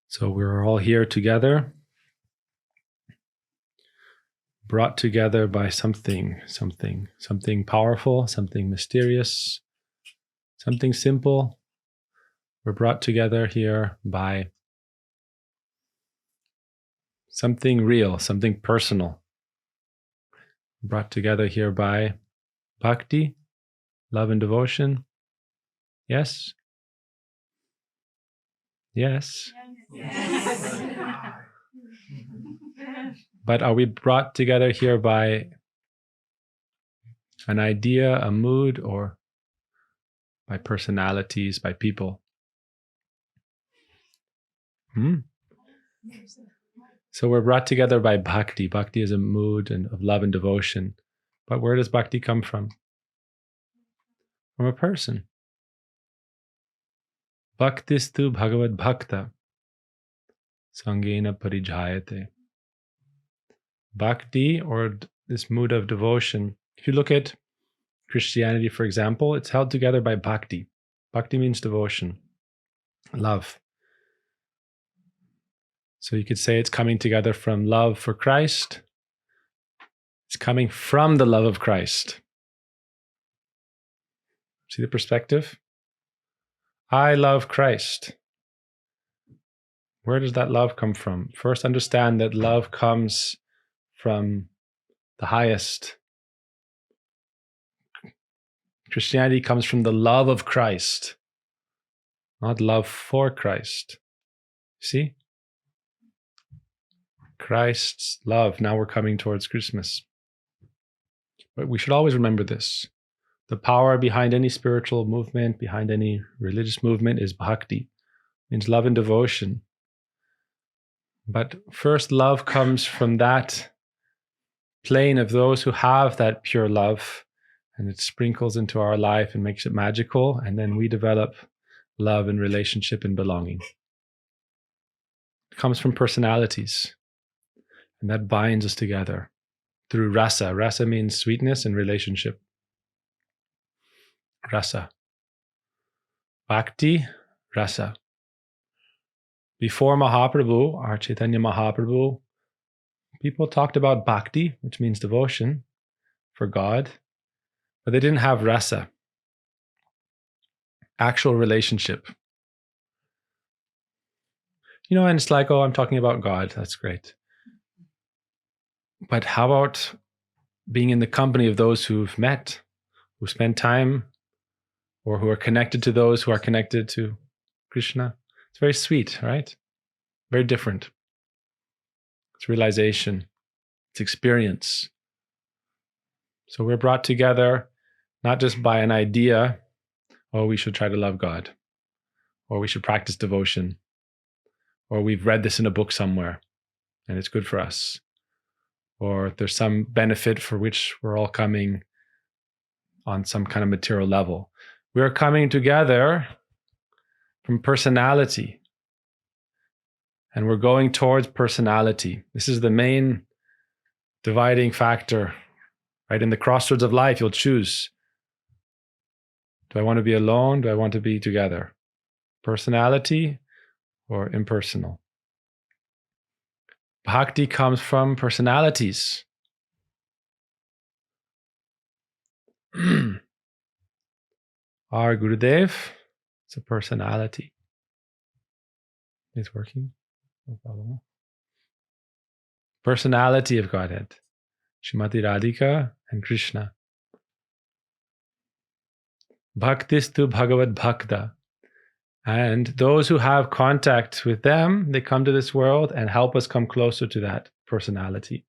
So we're all here together, brought together by something powerful, something mysterious, something simple. We're brought together here by something real, something personal. Brought together here by bhakti, love and devotion. Yes? Yes. Yes. But are we brought together here by an idea, a mood, or by personalities, by people? So we're brought together by bhakti. Bhakti is a mood of love and devotion. But where does bhakti come from? From a person. Bhaktistu bhagavad bhakta sangena parijayate. Bhakti, or this mood of devotion, if you look at Christianity, for example, it's held together by bhakti. Bhakti means devotion, love. So you could say it's coming together from love for Christ. It's coming from the love of Christ. See the perspective? I love Christ. Where does that love come from? First, understand that love comes from the highest. Christianity comes from the love of Christ, not love for Christ. See? Christ's love. Now we're coming towards Christmas. But we should always remember this. The power behind any spiritual movement, behind any religious movement is bhakti. It means love and devotion. But first, love comes from that plane of those who have that pure love, and it sprinkles into our life and makes it magical, and then we develop love and relationship and belonging. It comes from personalities, and that binds us together through rasa. Rasa means sweetness and relationship. Rasa. Bhakti, rasa. Before Mahaprabhu, our Chaitanya Mahaprabhu, people talked about bhakti, which means devotion for God, but they didn't have rasa, actual relationship. And it's like, oh, I'm talking about God. That's great. But how about being in the company of those who've met, who spend time, or who are connected to those who are connected to Krishna? It's very sweet, right? Very different. It's realization. It's experience. So we're brought together not just by an idea, oh, we should try to love God, or we should practice devotion, or we've read this in a book somewhere and it's good for us, or there's some benefit for which we're all coming on some kind of material level. We're coming together from personality, and we're going towards personality. This is the main dividing factor, right? In the crossroads of life, you'll choose. Do I want to be alone? Do I want to be together? Personality or impersonal? Bhakti comes from personalities. Our Gurudev, it's a personality. It's working. No problem. Personality of Godhead. Srimati Radhika and Krishna. Bhaktistu bhagavad bhakta. And those who have contact with them, they come to this world and help us come closer to that personality.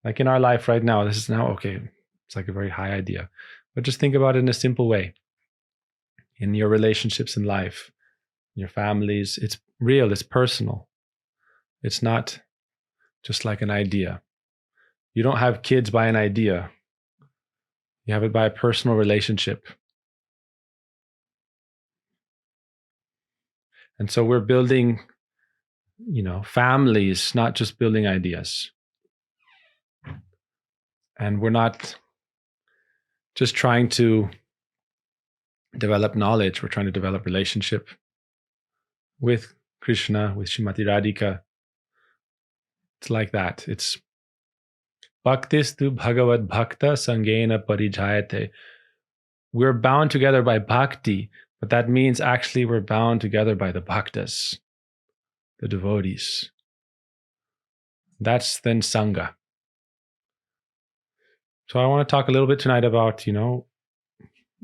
Like in our life right now, this is now, okay, it's like a very high idea. But just think about it in a simple way. In your relationships in life, in your families, it's real, it's personal. It's not just like an idea. You don't have kids by an idea. You have it by a personal relationship. And so we're building, families, not just building ideas. And we're not just trying to develop knowledge. We're trying to develop relationship with Krishna, with Srimati Radhika. It's like that. It's Bhaktistu Bhagavad Bhakta Sangena Parijayate. We're bound together by bhakti, but that means actually we're bound together by the bhaktas, the devotees. That's then Sangha. So I want to talk a little bit tonight about,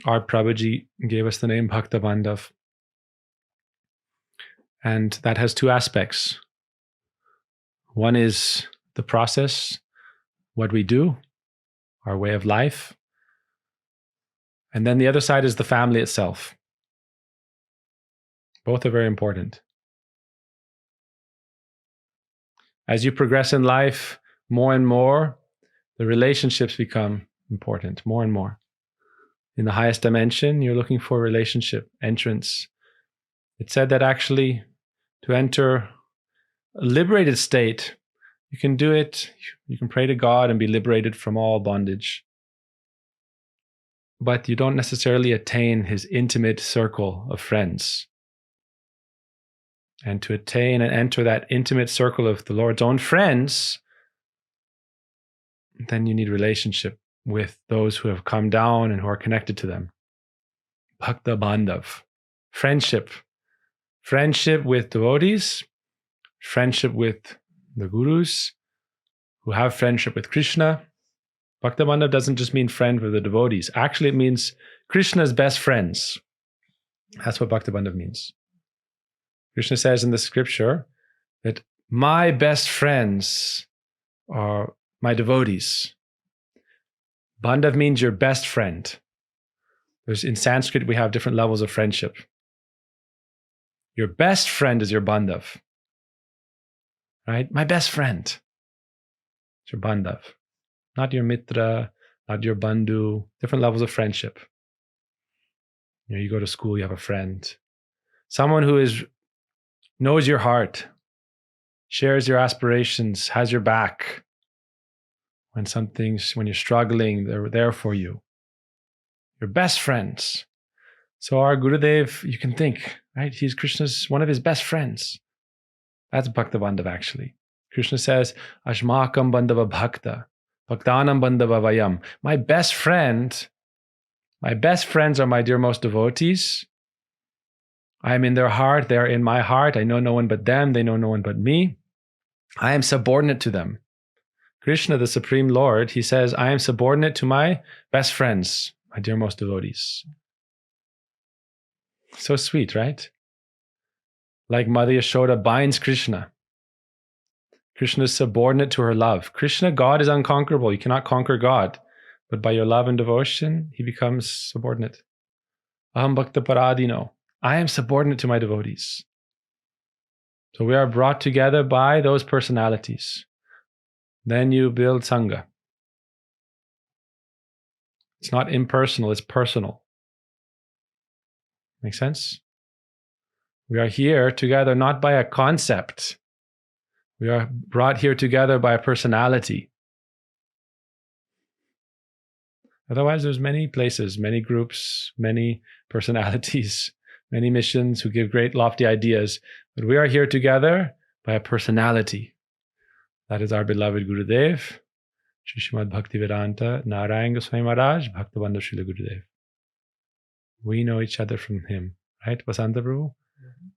our Prabhuji gave us the name Bhakta Bandhav. And that has two aspects. One is the process, what we do, our way of life. And then the other side is the family itself. Both are very important. As you progress in life more and more, the relationships become important more and more. In the highest dimension, you're looking for relationship, entrance. It's said that actually to enter a liberated state, you can do it, you can pray to God and be liberated from all bondage. But you don't necessarily attain his intimate circle of friends. And to attain and enter that intimate circle of the Lord's own friends, then you need relationship with those who have come down and who are connected to them. Bhakta Bandhav. Friendship. Friendship with devotees, friendship with the gurus who have friendship with Krishna. Bhakta Bandhav doesn't just mean friend with the devotees. Actually, it means Krishna's best friends. That's what Bhakta Bandhav means. Krishna says in the scripture that my best friends are my devotees. Bandhav means your best friend. In Sanskrit, we have different levels of friendship. Your best friend is your Bandhav. Right? My best friend. It's your Bandhav. Not your Mitra, not your Bandhu. Different levels of friendship. You go to school, you have a friend. Someone who knows your heart, shares your aspirations, has your back. When you're struggling, they're there for you. Your best friends. So our Gurudev, you can think, right? He's Krishna's one of his best friends. That's Bhakta Bandhav actually. Krishna says, Ashmakam Bandhava Bhakta, Bhaktanam Bandhava Vayam. My best friends are my dearmost devotees. I am in their heart, they are in my heart. I know no one but them, they know no one but me. I am subordinate to them. Krishna, the Supreme Lord, he says, I am subordinate to my best friends, my dearmost devotees. So sweet, right? Like Mother Yashoda binds Krishna. Krishna is subordinate to her love. Krishna, God, is unconquerable. You cannot conquer God. But by your love and devotion, he becomes subordinate. Aham bhakta paradino. I am subordinate to my devotees. So we are brought together by those personalities. Then you build Sangha. It's not impersonal, it's personal. Make sense? We are here together not by a concept. We are brought here together by a personality. Otherwise, there's many places, many groups, many personalities, many missions who give great lofty ideas. But we are here together by a personality. That is our beloved Gurudev, Shri Srimad Bhaktivedanta Narayan Goswami Maharaj, Bhakta Bandhav Srila Gurudev. We know each other from him, right? Vasanta Prabhu? Mm-hmm.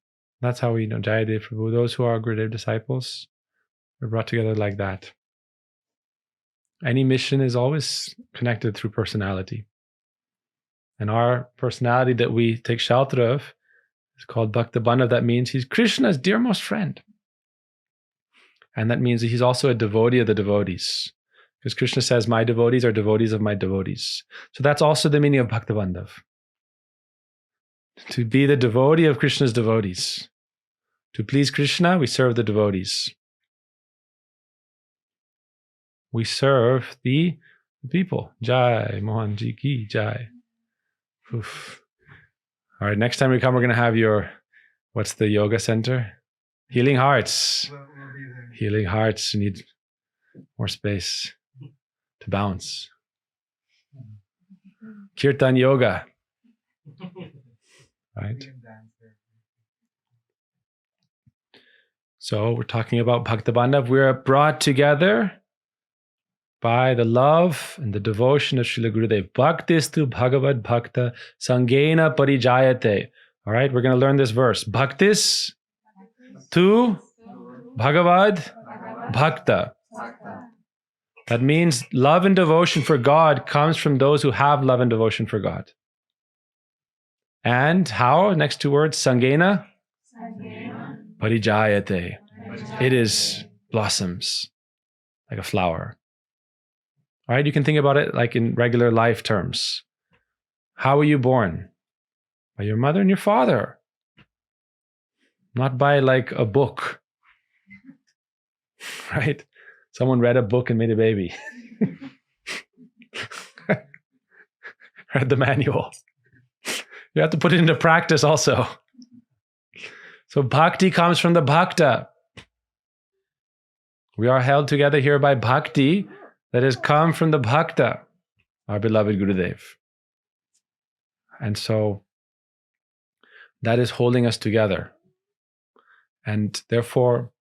That's how we know Jayadev Prabhu. Those who are Gurudev disciples are brought together like that. Any mission is always connected through personality. And our personality that we take shelter of is called Bhakta Bandhav. That means he's Krishna's dearmost friend. And that means that he's also a devotee of the devotees. Because Krishna says, my devotees are devotees of my devotees. So that's also the meaning of Bhakta Bandhav. To be the devotee of Krishna's devotees. To please Krishna, we serve the devotees. We serve the people. Jai, Mohanji ki Jai. Oof. All right, next time we come, we're going to have what's the yoga center? Healing Hearts. We'll Healing Hearts. You need more space to bounce. Kirtan Yoga. Right? So we're talking about Bhakta Bandhav. We're brought together by the love and the devotion of Srila Gurudev. Bhaktistu Bhagavad Bhakta Sangena Parijayate. All right, we're going to learn this verse. Bhaktis tu Bhagavad Bhakta. That means love and devotion for God comes from those who have love and devotion for God. And how? Next two words, Sangena Parijayate. It is blossoms like a flower. All right, you can think about it like in regular life terms. How were you born? By your mother and your father. Not by like a book. Right? Someone read a book and made a baby. Read the manual. You have to put it into practice also. So bhakti comes from the bhakta. We are held together here by bhakti that has come from the bhakta, our beloved Gurudev. And so that is holding us together. And therefore,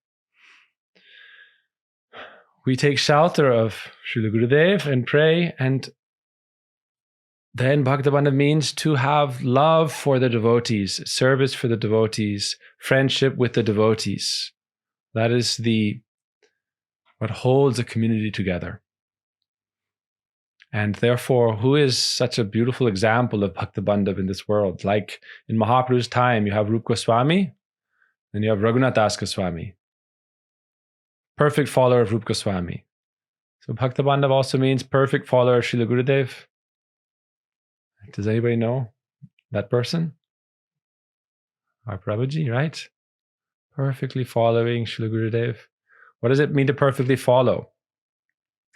we take shelter of Srila Gurudev and pray, and then Bhakta Bandhav means to have love for the devotees, service for the devotees, friendship with the devotees. That is what holds a community together. And therefore, who is such a beautiful example of Bhakta Bandhav in this world? Like in Mahaprabhu's time, you have Rupa Goswami, and you have Raghunath Das Goswami. Perfect follower of Rupa Goswami. So Bhakta Bandhav also means perfect follower of Srila Gurudev. Does anybody know that person? Our Prabhuji, right? Perfectly following Srila Gurudev. What does it mean to perfectly follow?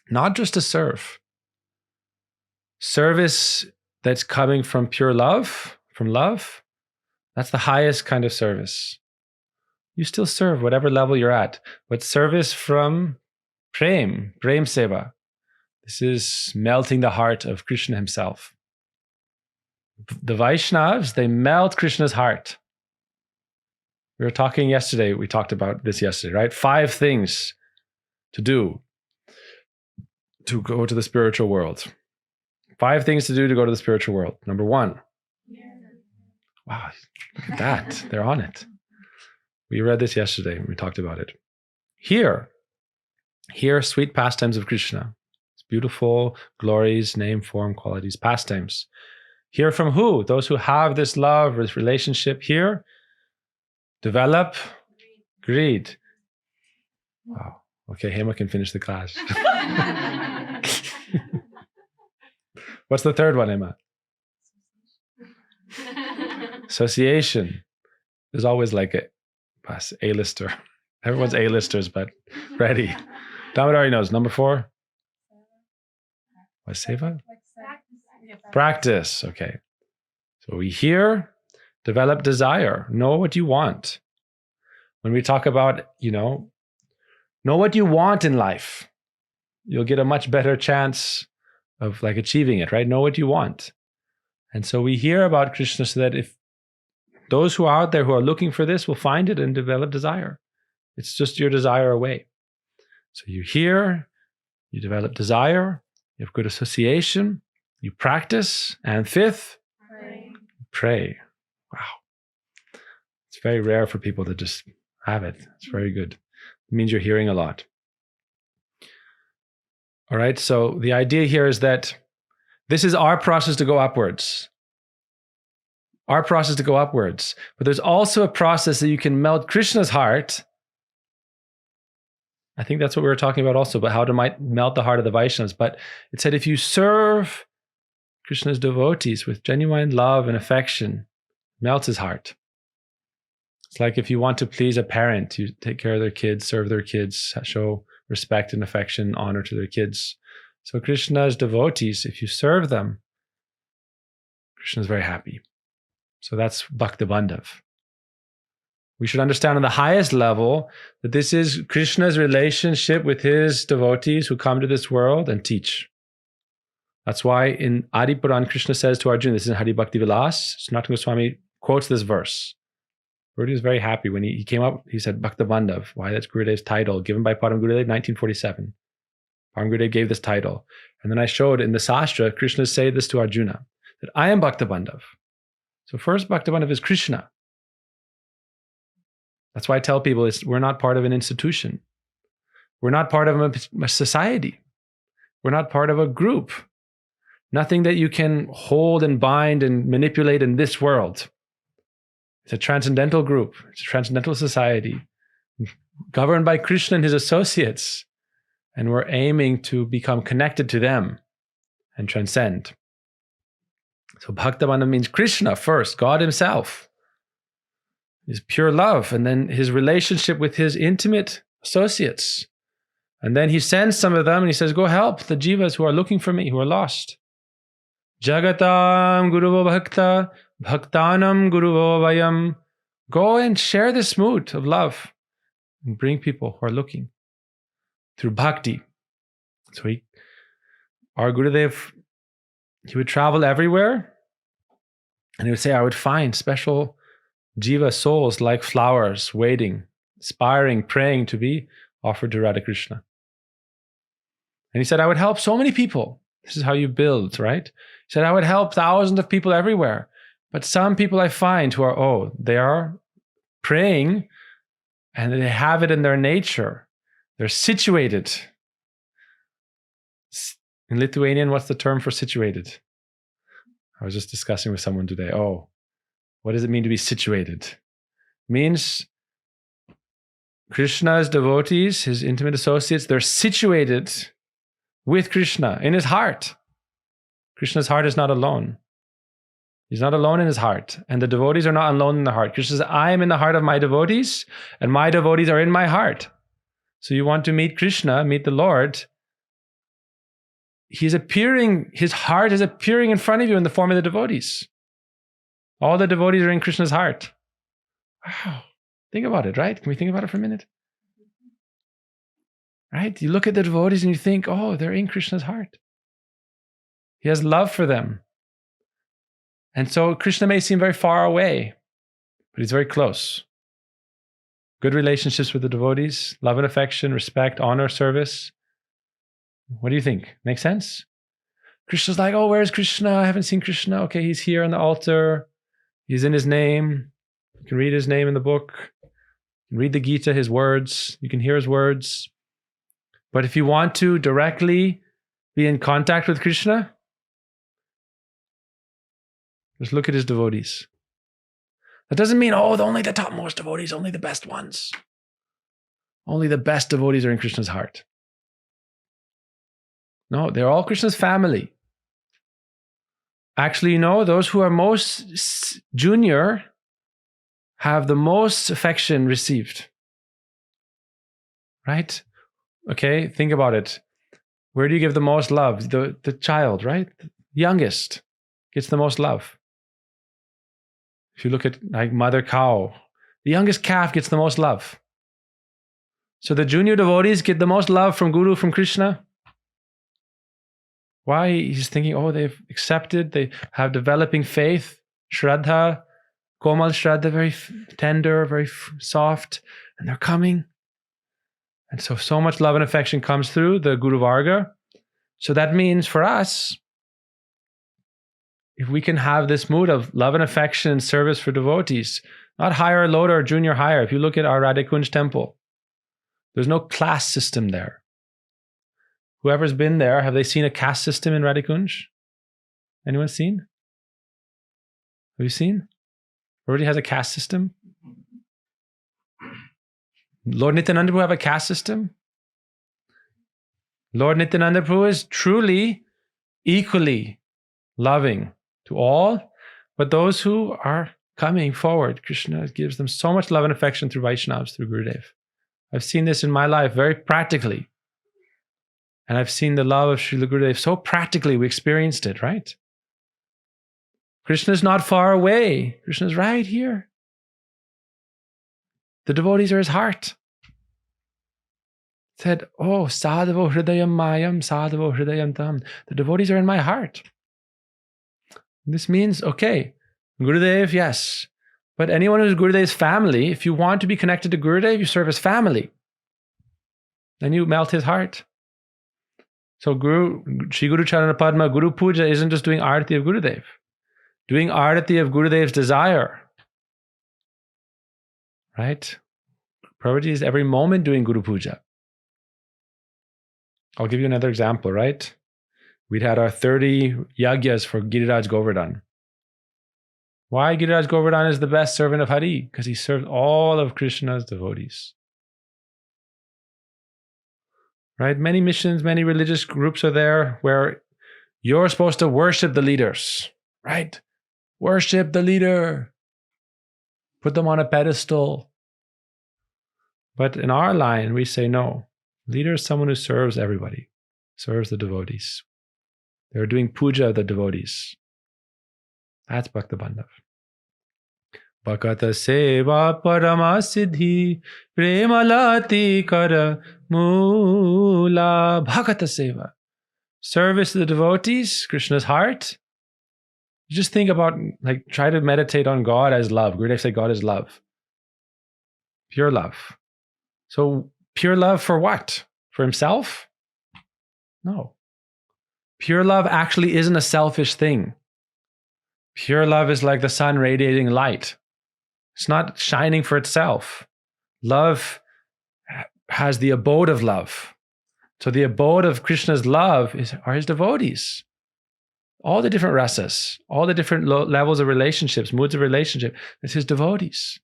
Not just to serve. Service that's coming from pure love, from love, that's the highest kind of service. You still serve whatever level you're at, but service from Prem Seva. This is melting the heart of Krishna himself. The Vaishnavas, they melt Krishna's heart. We were talking yesterday, we talked about this yesterday, right? 5 things to do to go to the spiritual world. 5 things to do to go to the spiritual world. Number 1. Wow, look at that. They're on it. We read this yesterday and we talked about it. Hear sweet pastimes of Krishna. It's beautiful, glories, name, form, qualities, pastimes. Hear from who? Those who have this love, this relationship. Here, develop greed. Wow. Okay, Hema can finish the class. What's the third one, Hema? Association. There's always like A-lister. Everyone's A-listers, but ready. Damodar knows. Number 4? What, seva? Practice. Okay. So we hear, develop desire. Know what you want. When we talk about, know what you want in life, you'll get a much better chance of like achieving it, right? Know what you want. And so we hear about Krishna so that if those who are out there who are looking for this will find it and develop desire. It's just your desire away. So you hear, you develop desire, you have good association, you practice, and 5th, pray. Wow. It's very rare for people to just have it. It's very good. It means you're hearing a lot. All right, so the idea here is that this is our process to go upwards. Our process to go upwards. But there's also a process that you can melt Krishna's heart. I think that's what we were talking about also, about how to melt the heart of the Vaishnavas. But it said if you serve Krishna's devotees with genuine love and affection, melts his heart. It's like if you want to please a parent, you take care of their kids, serve their kids, show respect and affection, honor to their kids. So Krishna's devotees, if you serve them, Krishna is very happy. So that's Bhakta Bandhav. We should understand on the highest level that this is Krishna's relationship with his devotees who come to this world and teach. That's why in Adi Puran, Krishna says to Arjuna, this is in Hari Bhakti Vilas, Sanatana Goswami quotes this verse. Gurudev was very happy when he came up. He said, Bhakta Bandhav. Why? That's Gurudev's title, given by Param Gurudev, 1947. Param Gurudev gave this title. And then I showed in the Sastra, Krishna said this to Arjuna, that I am Bhakta Bandhav. So first, Bhakta Bandhav is Krishna. That's why I tell people we're not part of an institution. We're not part of a society. We're not part of a group. Nothing that you can hold and bind and manipulate in this world. It's a transcendental group. It's a transcendental society governed by Krishna and his associates. And we're aiming to become connected to them and transcend. So Bhakta Bandhav means Krishna first, God himself. His pure love, and then his relationship with his intimate associates. And then he sends some of them and he says, go help the jivas who are looking for me, who are lost. Jagatam Guruvo Bhakta, Bhaktanam Guruvo Vayam. Go and share this mood of love and bring people who are looking through bhakti. So our Gurudev, he would travel everywhere and he would say, I would find special jiva souls like flowers waiting, aspiring, praying to be offered to Radha Krishna. And he said, I would help so many people. This is how you build, right? He said, I would help thousands of people everywhere. But some people I find who are, they are praying and they have it in their nature. They're situated. In Lithuanian, what's the term for situated? I was just discussing with someone today. What does it mean to be situated? It means Krishna's devotees, his intimate associates, they're situated with Krishna in his heart. Krishna's heart is not alone. He's not alone in his heart. And the devotees are not alone in the heart. Krishna says, I am in the heart of my devotees, and my devotees are in my heart. So you want to meet Krishna, meet the Lord. He's appearing, his heart is appearing in front of you in the form of the devotees. All the devotees are in Krishna's heart. Wow. Think about it, right? Can we think about it for a minute? Right? You look at the devotees and you think, they're in Krishna's heart. He has love for them. And so Krishna may seem very far away, but he's very close. Good relationships with the devotees, love and affection, respect, honor, service. What do you think? Make sense? Krishna's like, where's Krishna? I haven't seen Krishna. Okay, he's here on the altar. He's in his name. You can read his name in the book. You can read the Gita, his words. You can hear his words. But if you want to directly be in contact with Krishna, just look at his devotees. That doesn't mean, only the topmost devotees, only the best ones. Only the best devotees are in Krishna's heart. No, they're all Krishna's family. Actually, those who are most junior have the most affection received. Right? Okay, think about it. Where do you give the most love? The child, right? The youngest gets the most love. If you look at like mother cow, the youngest calf gets the most love. So the junior devotees get the most love from Guru, from Krishna. Why? He's thinking, they've accepted, they have developing faith, Shraddha, Komal Shraddha, very tender, very soft, and they're coming. And so much love and affection comes through the Guru Varga. So that means for us, if we can have this mood of love and affection and service for devotees, not higher or lower or junior higher. If you look at our Kunj temple, there's no class system there. Whoever's been there, have they seen a caste system in Kunj? Anyone seen? Have you seen? Everybody has a caste system? Lord Nityananda Prabhu have a caste system? Lord Nityananda Prabhu is truly equally loving to all, but those who are coming forward, Krishna gives them so much love and affection through Vaishnavas, through Gurudev. I've seen this in my life very practically. And I've seen the love of Srila Gurudev so practically, we experienced it, right? Krishna's not far away. Krishna's right here. The devotees are his heart. It said, sadhavo hridayam mayam, sadhavo hridayam tam. The devotees are in my heart. This means, Gurudev, yes. But anyone who's Gurudev's family, if you want to be connected to Gurudev, you serve his family. Then you melt his heart. So Shri Guru Charana Padma, Guru Puja isn't just doing Arati of Gurudev. Doing Arati of Gurudev's desire. Right? Prabhuji is every moment doing Guru Puja. I'll give you another example, right? We'd had our 30 yagyas for Giriraj Govardhan. Why Giriraj Govardhan is the best servant of Hari? Because he served all of Krishna's devotees. Right? Many missions, many religious groups are there where you're supposed to worship the leaders, right? Worship the leader. Put them on a pedestal. But in our line, we say no. Leader is someone who serves everybody, serves the devotees. They're doing puja of the devotees. That's Bhakta Bandhav. Bhakata seva parama siddhi premalati kara mula. Bhakata seva. Service to the devotees, Krishna's heart. You just think about, like, try to meditate on God as love. Gurudev said God is love. Pure love. So pure love for what? For himself? No. Pure love actually isn't a selfish thing. Pure love is like the sun radiating light. It's not shining for itself. Love has the abode of love. So the abode of Krishna's love are his devotees. All the different rasas, all the different levels of relationships, moods of relationship, it's his devotees.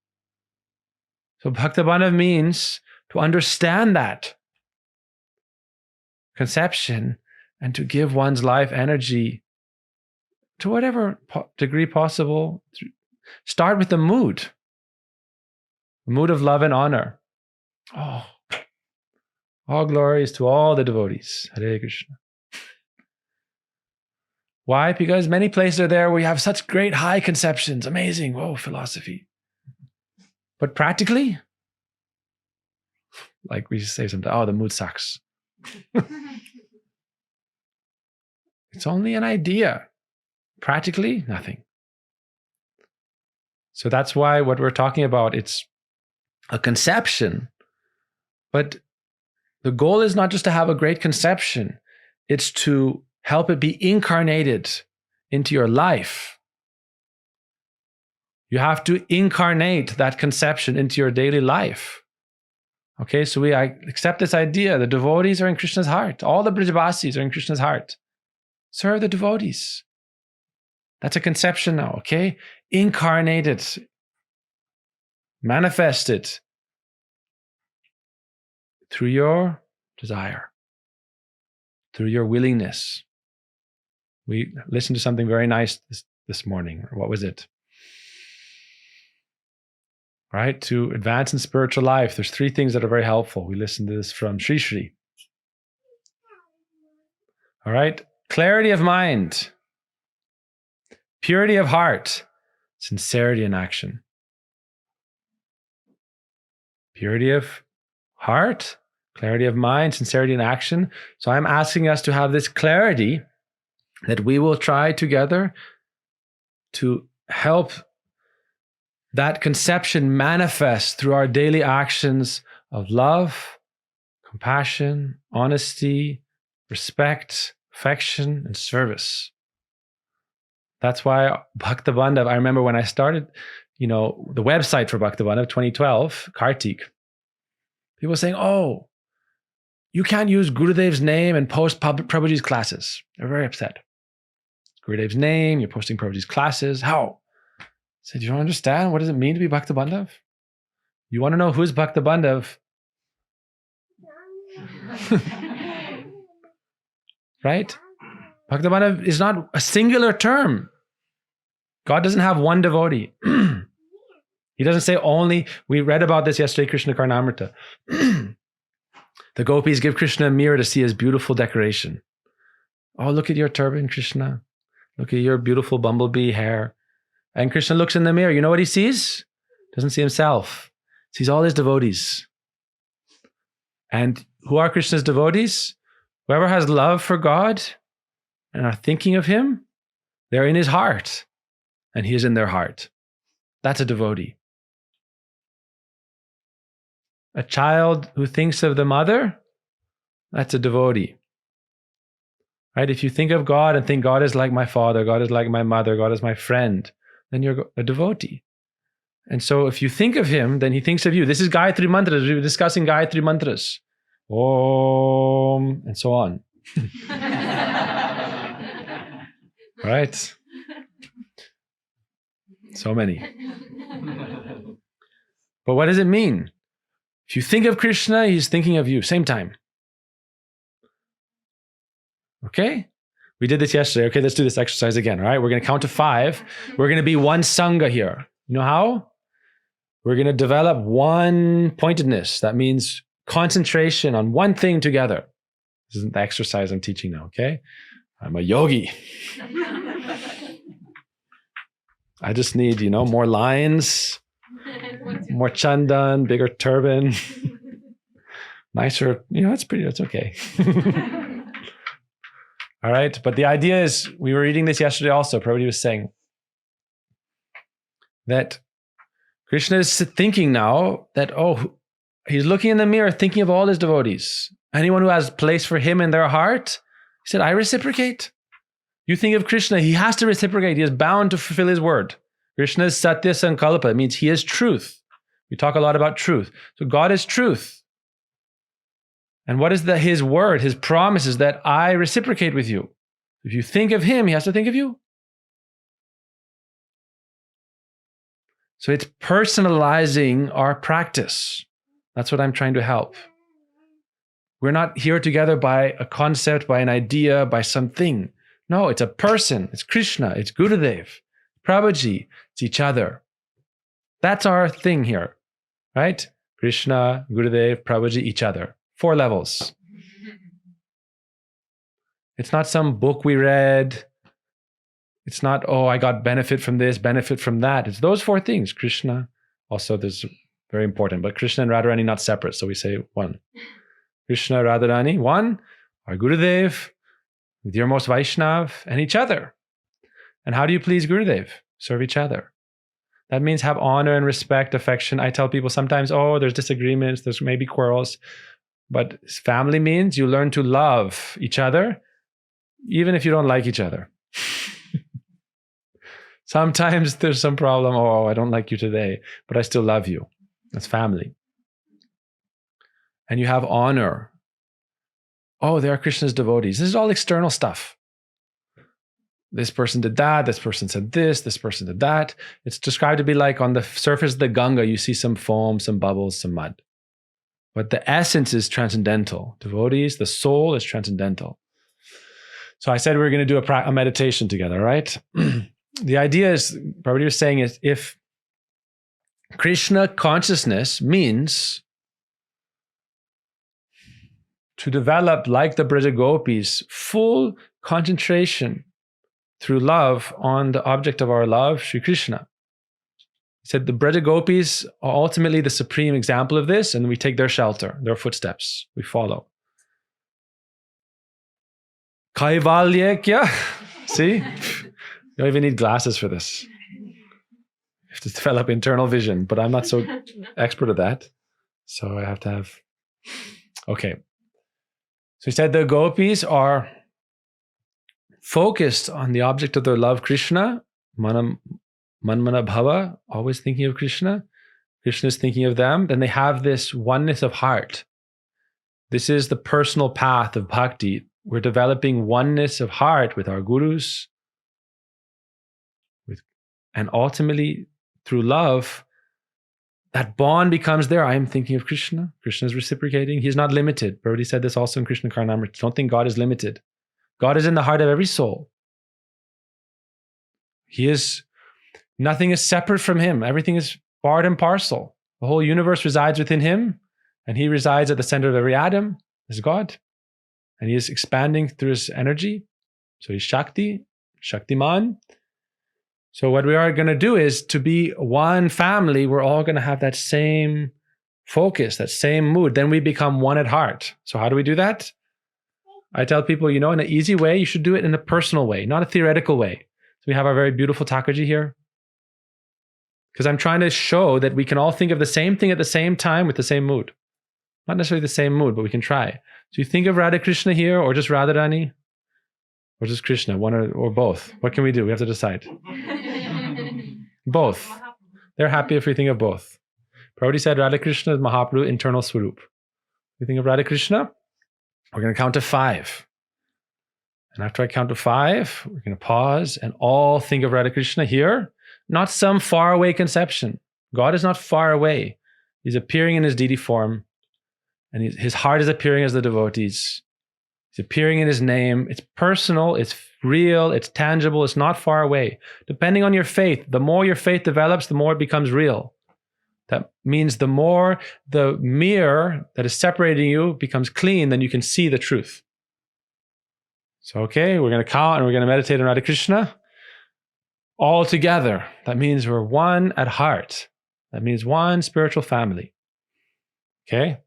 So Bhakta Bandhav means to understand that conception and to give one's life energy to whatever degree possible. Start with the mood of love and honor. Oh, all glories to all the devotees. Hare Krishna. Why? Because many places are there where you have such great high conceptions, amazing, whoa, philosophy. But practically, like we say sometimes, oh, the mood sucks. It's only an idea. Practically, nothing. So that's why what we're talking about, it's a conception. But the goal is not just to have a great conception, it's to help it be incarnated into your life. You have to incarnate that conception into your daily life. Okay, so I accept this idea. The devotees are in Krishna's heart. All the Brijabasis are in Krishna's heart. Serve the devotees. That's a conception now, okay? Incarnate it. Manifest it through your desire, through your willingness. We listened to something very nice this morning. What was it? Right? To advance in spiritual life, there's 3 things that are very helpful. We listened to this from Sri Sri. All right? Clarity of mind, purity of heart, sincerity in action. Purity of heart, clarity of mind, sincerity in action. So I'm asking us to have this clarity that we will try together to help that conception manifest through our daily actions of love, compassion, honesty, respect, affection, and service. That's why Bhakta Bandhav, I remember when I started, the website for Bhakta Bandhav, 2012, Kartik, people saying, oh, you can't use Gurudev's name and post Prabhuji's classes. They're very upset. Gurudev's name, you're posting Prabhuji's classes. How? I said, you don't understand? What does it mean to be Bhakta Bandhav? You want to know who's Bhakta Bandhav? Right? Bhakta Bandhav is not a singular term. God doesn't have one devotee. He doesn't say only, we read about this yesterday, Krishna Karnamrita. The gopis give Krishna a mirror to see his beautiful decoration. Oh, look at your turban, Krishna. Look at your beautiful bumblebee hair. And Krishna looks in the mirror. You know what he sees? Doesn't see himself. Sees all his devotees. And who are Krishna's devotees? Whoever has love for God and are thinking of him, they're in his heart. And he is in their heart. That's a devotee. A child who thinks of the mother, that's a devotee. Right? If you think of God and think God is like my father, God is like my mother, God is my friend, then you're a devotee. And so if you think of him, then he thinks of you. This is Gayatri Mantras. We were discussing Gayatri Mantras. Om, and so on. Right? So many. But what does it mean? If you think of Krishna, he's thinking of you, same time. Okay? We did this yesterday. Okay, let's do this exercise again, all right? We're going to count to 5. We're going to be one Sangha here. You know how? We're going to develop one pointedness. That means concentration on one thing together. This isn't the exercise I'm teaching now, okay? I'm a yogi. I just need, more lines, more chandan, bigger turban, nicer, it's okay. All right, but the idea is, we were reading this yesterday also, Prabhupada was saying that Krishna is thinking now that, he's looking in the mirror, thinking of all his devotees. Anyone who has place for him in their heart, he said, I reciprocate. You think of Krishna, he has to reciprocate. He is bound to fulfill his word. Krishna is Satya Sankalpa. It means he is truth. We talk a lot about truth. So God is truth. And what is his word? His promise is that I reciprocate with you. If you think of him, he has to think of you. So it's personalizing our practice. That's what I'm trying to help. We're not here together by a concept, by an idea, by something. No, it's a person. It's Krishna. It's Gurudev. Prabhuji. It's each other. That's our thing here, right? Krishna, Gurudev, Prabhuji, each other. 4 levels. It's not some book we read. It's not, I got benefit from this, benefit from that. It's those 4 things. Krishna, also this is very important, but Krishna and Radharani not separate, so we say 1. Krishna, Radharani, 1. Our Gurudev, with your most Vaishnav, and each other. And how do you please Gurudev? Serve each other. That means have honor and respect, affection. I tell people sometimes, there's disagreements, there's maybe quarrels, but family means you learn to love each other, even if you don't like each other. Sometimes there's some problem. I don't like you today, but I still love you. That's family. And you have honor. They are Krishna's devotees. This is all external stuff. This person did that. This person said this. This person did that. It's described to be like on the surface of the Ganga, you see some foam, some bubbles, some mud. But the essence is transcendental. Devotees, the soul is transcendental. So I said we were going to do a meditation together, right? The idea is, Prabhupada was saying, is if Krishna consciousness means to develop, like the Braja Gopis, full concentration through love on the object of our love, Sri Krishna. He said the Braja Gopis are ultimately the supreme example of this, and we take their shelter, their footsteps, we follow. Kaivalyekya, see? You don't even need glasses for this. You have to develop internal vision, but I'm not so expert at that. So I have to have, okay. So he said the gopis are focused on the object of their love, Krishna, manmana bhava, always thinking of Krishna. Krishna is thinking of them. Then they have this oneness of heart. This is the personal path of bhakti. We're developing oneness of heart with our gurus, and ultimately through love, that bond becomes there. I am thinking of Krishna. Krishna is reciprocating. He's not limited. Prabhupada said this also in Krishna Karnamrita. Don't think God is limited. God is in the heart of every soul. Nothing is separate from him. Everything is part and parcel. The whole universe resides within him, and he resides at the center of every atom as God. And he is expanding through his energy. So he's Shakti, Shaktiman. So what we are going to do is to be one family. We're all going to have that same focus, that same mood. Then we become one at heart. So how do we do that? I tell people, in an easy way, you should do it in a personal way, not a theoretical way. So we have our very beautiful Thakurji here. Because I'm trying to show that we can all think of the same thing at the same time with the same mood. Not necessarily the same mood, but we can try. So you think of Radha Krishna here, or just Radharani, or just Krishna, one or both. What can we do? We have to decide. Both. They're happy if we think of both. Prabhupada said Radha Krishna is Mahaprabhu, internal Swarup. We think of Radha Krishna, we're going to count to 5. And after I count to 5, we're going to pause and all think of Radha Krishna here, not some faraway conception. God is not far away. He's appearing in his deity form, and his heart is appearing as the devotees. He's appearing in his name. It's personal, it's real, it's tangible, it's not far away. Depending on your faith, the more your faith develops, the more it becomes real. That means the more the mirror that is separating you becomes clean, then you can see the truth. So, okay, we're going to count and we're going to meditate on Radha Krishna all together. That means we're one at heart. That means one spiritual family. Okay?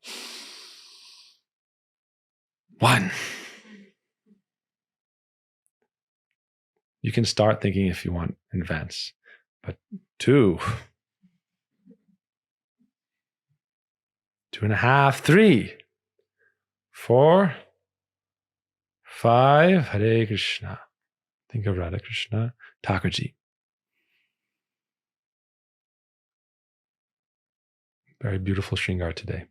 1. You can start thinking if you want in advance. But 2. 2.5, 3, 4, 5, Hare Krishna. Think of Radha Krishna, Thakurji. Very beautiful Shringar today.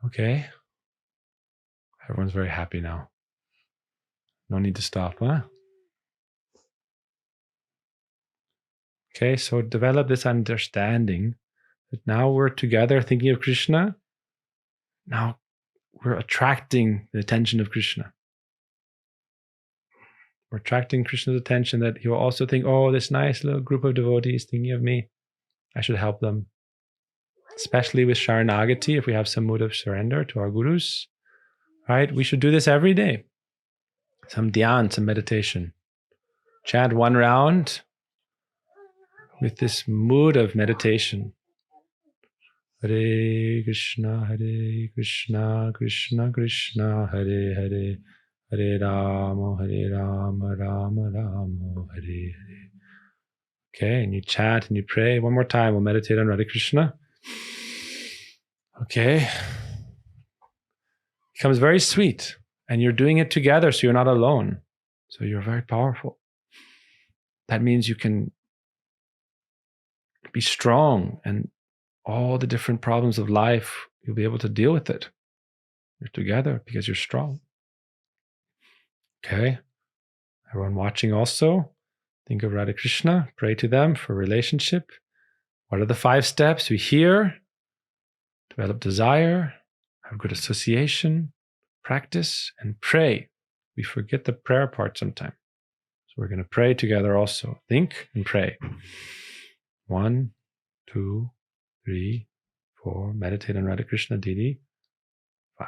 Okay. Everyone's very happy now. No need to stop, huh? Okay, so develop this understanding that now we're together thinking of Krishna. Now we're attracting the attention of Krishna. We're attracting Krishna's attention that he will also think, oh, this nice little group of devotees thinking of me. I should help them. Especially with Sharanagati, if we have some mood of surrender to our gurus, right? We should do this every day. Some dhyan, some meditation. Chant 1 round with this mood of meditation. Hare Krishna, Krishna Krishna, Hare Hare, Hare Rama, Rama Rama, Hare Hare. Okay, and you chant and you pray. One more time, we'll meditate on Radha Krishna. Okay. It becomes very sweet, and you're doing it together, so you're not alone. So you're very powerful. That means you can be strong, and all the different problems of life, you'll be able to deal with it. You're together because you're strong. Okay. Everyone watching also, think of Radha Krishna, pray to them for relationship. What are the 5 steps? We hear, develop desire, have good association, practice, and pray. We forget the prayer part sometimes. So we're going to pray together also. Think and pray. 1, 2, 3, 4. Meditate on Radha Krishna Didi. 5.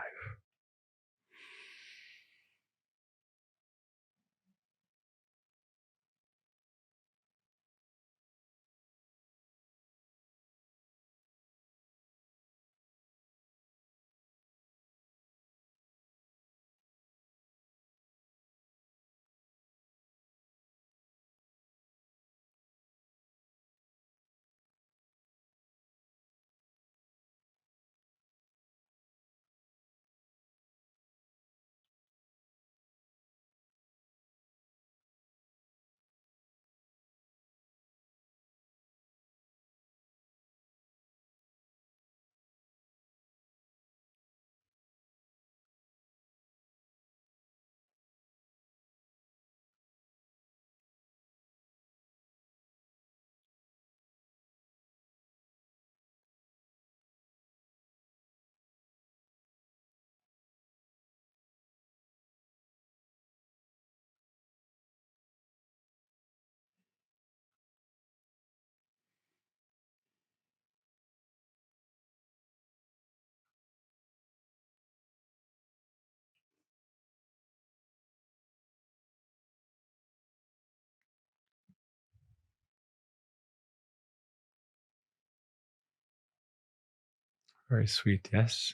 Very sweet, yes.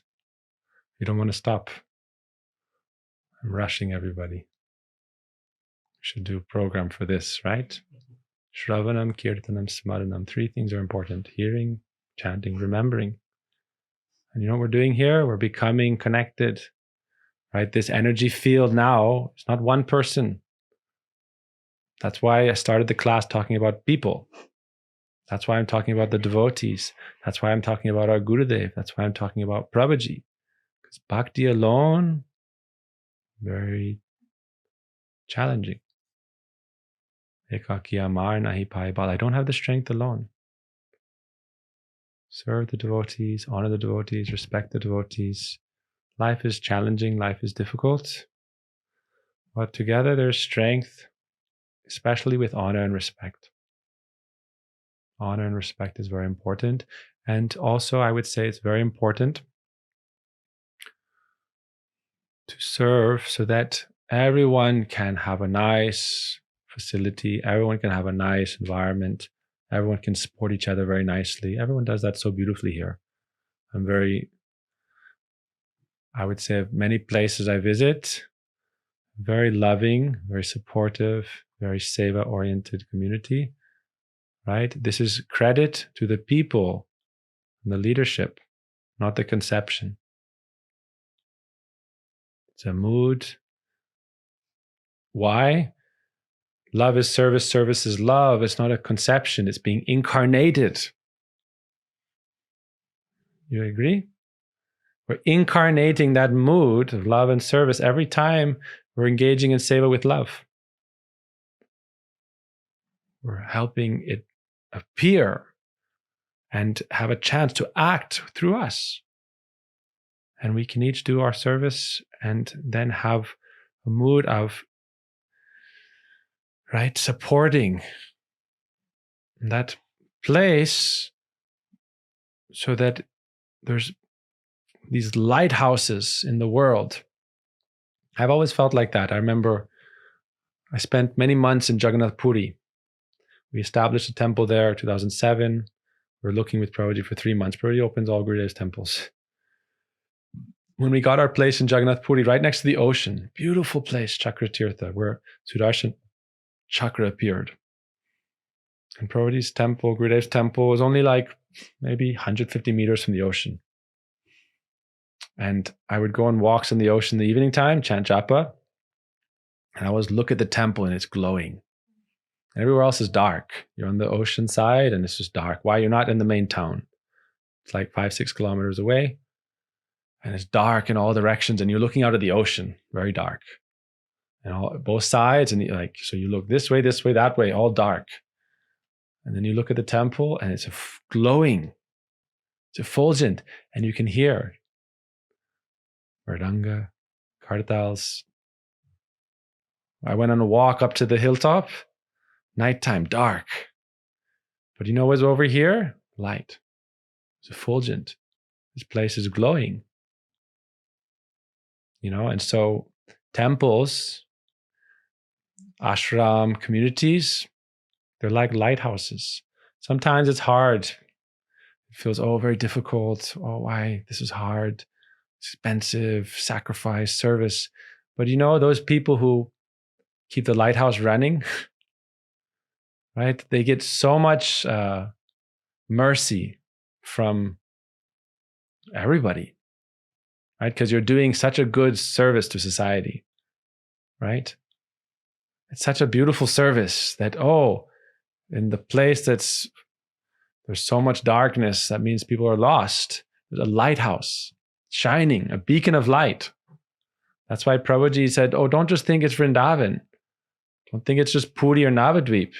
You don't want to stop. I'm rushing everybody. We should do a program for this, right? Shravanam, Kirtanam, Smaranam. 3 things are important: hearing, chanting, remembering. And you know what we're doing here? We're becoming connected, right? This energy field now, it's not one person. That's why I started the class talking about people. That's why I'm talking about the devotees. That's why I'm talking about our Gurudev. That's why I'm talking about Prabhuji. Because bhakti alone, very challenging. Ekaki amar nahi pai bal. I don't have the strength alone. Serve the devotees, honor the devotees, respect the devotees. Life is challenging, life is difficult. But together there's strength, especially with honor and respect. Honor and respect is very important. And also, I would say it's very important to serve so that everyone can have a nice facility, everyone can have a nice environment, everyone can support each other very nicely. Everyone does that so beautifully here. I would say, of many places I visit, very loving, very supportive, very seva-oriented community, right? This is credit to the people and the leadership, not the conception. It's a mood. Why? Love is service, service is love. It's not a conception, it's being incarnated. You agree? We're incarnating that mood of love and service every time we're engaging in seva with love. We're helping it appear and have a chance to act through us. And we can each do our service and then have a mood of, right, supporting that place so that there's these lighthouses in the world. I've always felt like that. I remember I spent many months in Jagannath Puri. We established a temple there 2007. We're looking with Prabhuji for 3 months. Prabhuji opens all Gurudev's temples. When we got our place in Jagannath Puri, right next to the ocean, beautiful place, Chakra Tirtha, where Sudarshan Chakra appeared. And Prabhuji's temple, Gurudev's temple, was only like maybe 150 meters from the ocean. And I would go on walks in the ocean in the evening time, chant japa, and I always look at the temple and it's glowing. And everywhere else is dark. You're on the ocean side and it's just dark. Why? You're not in the main town. It's like 5-6 kilometers away. And it's dark in all directions, and you're looking out at the ocean, very dark. And both sides, and so you look this way, that way, all dark. And then you look at the temple, and it's glowing, it's effulgent, and you can hear Mridanga, kartals. I went on a walk up to the hilltop, nighttime, dark. But you know what's over here? Light. It's effulgent. This place is glowing. And so temples, ashram, communities, they're like lighthouses. Sometimes it's hard. It feels, very difficult. Oh, why? This is hard, expensive, sacrifice, service. But those people who keep the lighthouse running, right? They get so much mercy from everybody. Right? Because you're doing such a good service to society, right? It's such a beautiful service that, in the place there's so much darkness, that means people are lost. There's a lighthouse shining, a beacon of light. That's why Prabhuji said, don't just think it's Vrindavan. Don't think it's just Puri or Navadvip.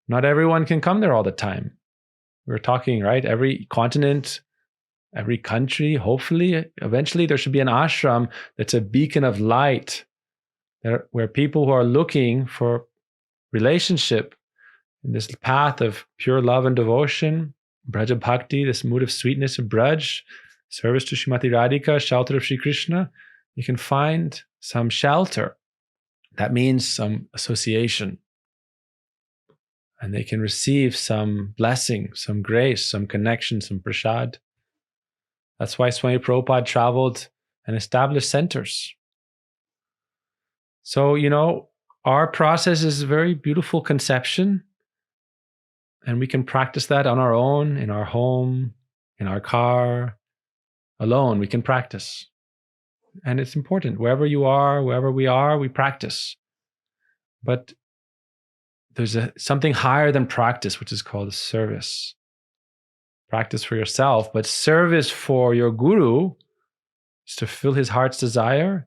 Not everyone can come there all the time. We're talking, right? Every continent, every country, hopefully, eventually there should be an ashram that's a beacon of light, where people who are looking for relationship in this path of pure love and devotion, Braja Bhakti, this mood of sweetness of Braj, service to Srimati Radhika, shelter of Sri Krishna, you can find some shelter. That means some association. And they can receive some blessing, some grace, some connection, some prasad. That's why Swami Prabhupada traveled and established centers. So, our process is a very beautiful conception, and we can practice that on our own, in our home, in our car, alone. We can practice. And it's important. Wherever you are, wherever we are, we practice. But there's something higher than practice, which is called service. Practice for yourself, but service for your guru is to fill his heart's desire.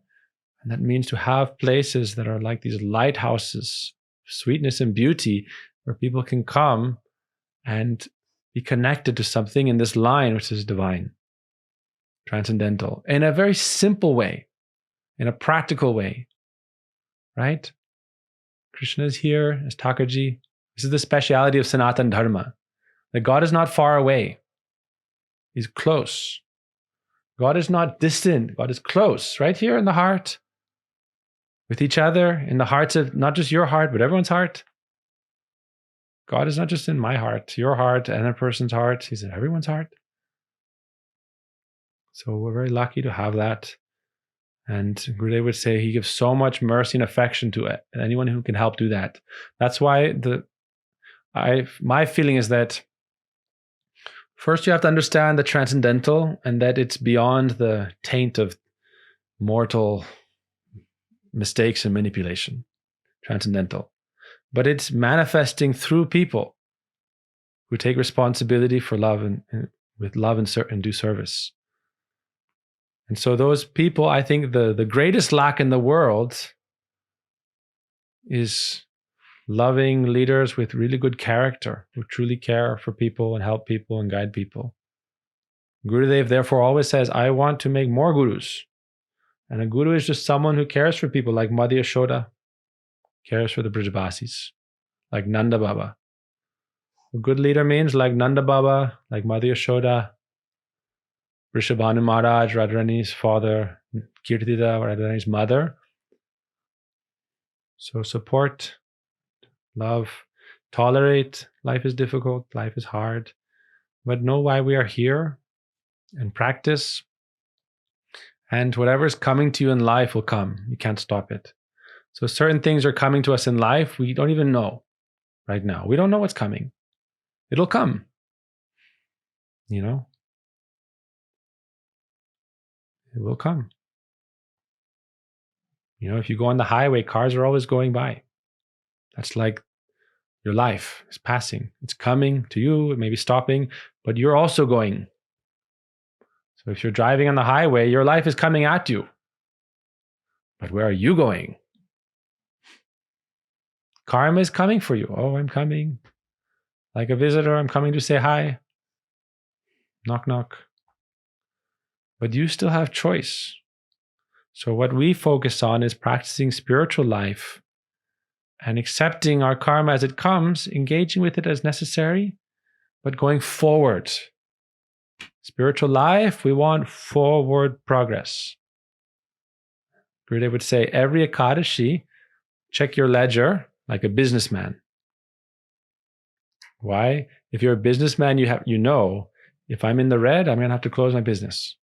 And that means to have places that are like these lighthouses, sweetness and beauty, where people can come and be connected to something in this line, which is divine, transcendental, in a very simple way, in a practical way, right? Krishna is here as Thakurji. This is the speciality of Sanatana Dharma, that God is not far away. He's close. God is not distant. God is close, right here in the heart, with each other, in the hearts of not just your heart, but everyone's heart. God is not just in my heart, your heart, and a person's heart. He's in everyone's heart. So we're very lucky to have that. And Gurudev would say he gives so much mercy and affection to anyone who can help do that. That's why my feeling is that first you have to understand the transcendental, and that it's beyond the taint of mortal mistakes and manipulation. Transcendental. But it's manifesting through people who take responsibility for love and with love and do service. And so those people, I think the greatest lack in the world is loving leaders with really good character, who truly care for people and help people and guide people. Gurudev therefore always says, I want to make more gurus. And a guru is just someone who cares for people, like Mother Yashoda cares for the Brijabasis, like Nanda Baba. A good leader means like Nanda Baba, like Mother Yashoda, Rishabhanu Maharaj, Radharani's father, Kirtida, Radharani's mother. So support, love, tolerate. Life is difficult, life is hard, but know why we are here and practice. And whatever is coming to you in life will come. You can't stop it. So certain things are coming to us in life we don't even know right now. We don't know what's coming. It'll come. It will come. If you go on the highway, cars are always going by. That's like your life is passing. It's coming to you, it may be stopping, but you're also going. So if you're driving on the highway, your life is coming at you. But where are you going? Karma is coming for you. Oh, I'm coming. Like a visitor, I'm coming to say hi. Knock, knock. But you still have choice. So what we focus on is practicing spiritual life and accepting our karma as it comes, engaging with it as necessary, but going forward. Spiritual life, we want forward progress. Gurudev would say, every Ekadashi, check your ledger like a businessman. Why? If you're a businessman, if I'm in the red, I'm going to have to close my business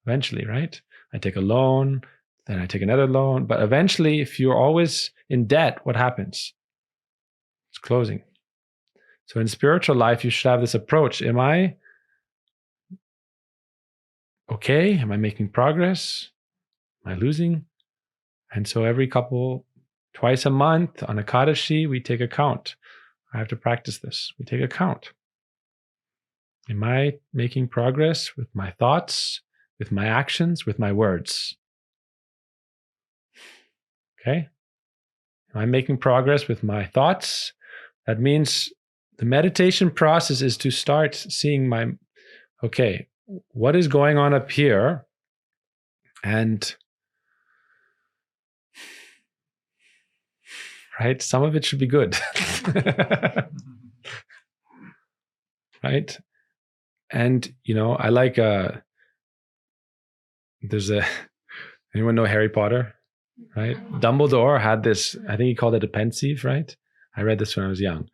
eventually, right? I take a loan, then I take another loan. But eventually, if you're always in debt, what happens? It's closing. So in spiritual life, you should have this approach. Am I okay? Am I making progress? Am I losing? And so twice a month on Ekadashi, we take account. I have to practice this. We take account. Am I making progress with my thoughts, with my actions, with my words? Okay? Am I making progress with my thoughts? That means the meditation process is to start seeing what is going on up here? And right, some of it should be good. Right? And, I like, anyone know Harry Potter? Right? Dumbledore had this, I think he called it a pensieve, right? I read this when I was young.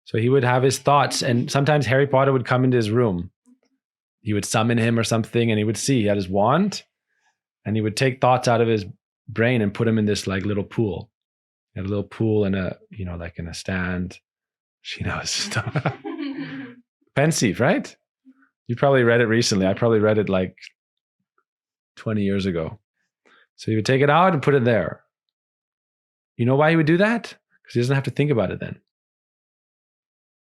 So he would have his thoughts, and sometimes Harry Potter would come into his room he would summon him or something, and he would see, he had his wand, and he would take thoughts out of his brain and put them in this like little pool. He had a little pool in a, like in a stand. She knows. Pensive, right? You probably read it recently. I probably read it like 20 years ago. So he would take it out and put it there. You know why he would do that? Because he doesn't have to think about it then.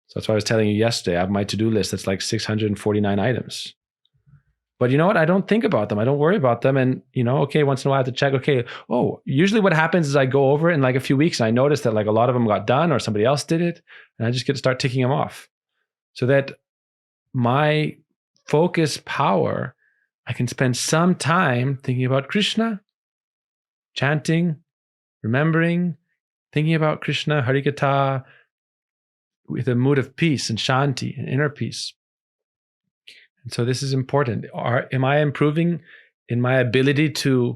So that's why I was telling you yesterday, I have my to-do list that's like 649 items. But you know what? I don't think about them. I don't worry about them. And, okay, once in a while I have to check, okay, usually what happens is I go over it in like a few weeks and I notice that like a lot of them got done or somebody else did it. And I just get to start ticking them off. So that my focus power, I can spend some time thinking about Krishna, chanting, remembering, thinking about Krishna, Harikatha, with a mood of peace and shanti and inner peace. And so this is important. Am I improving in my ability to,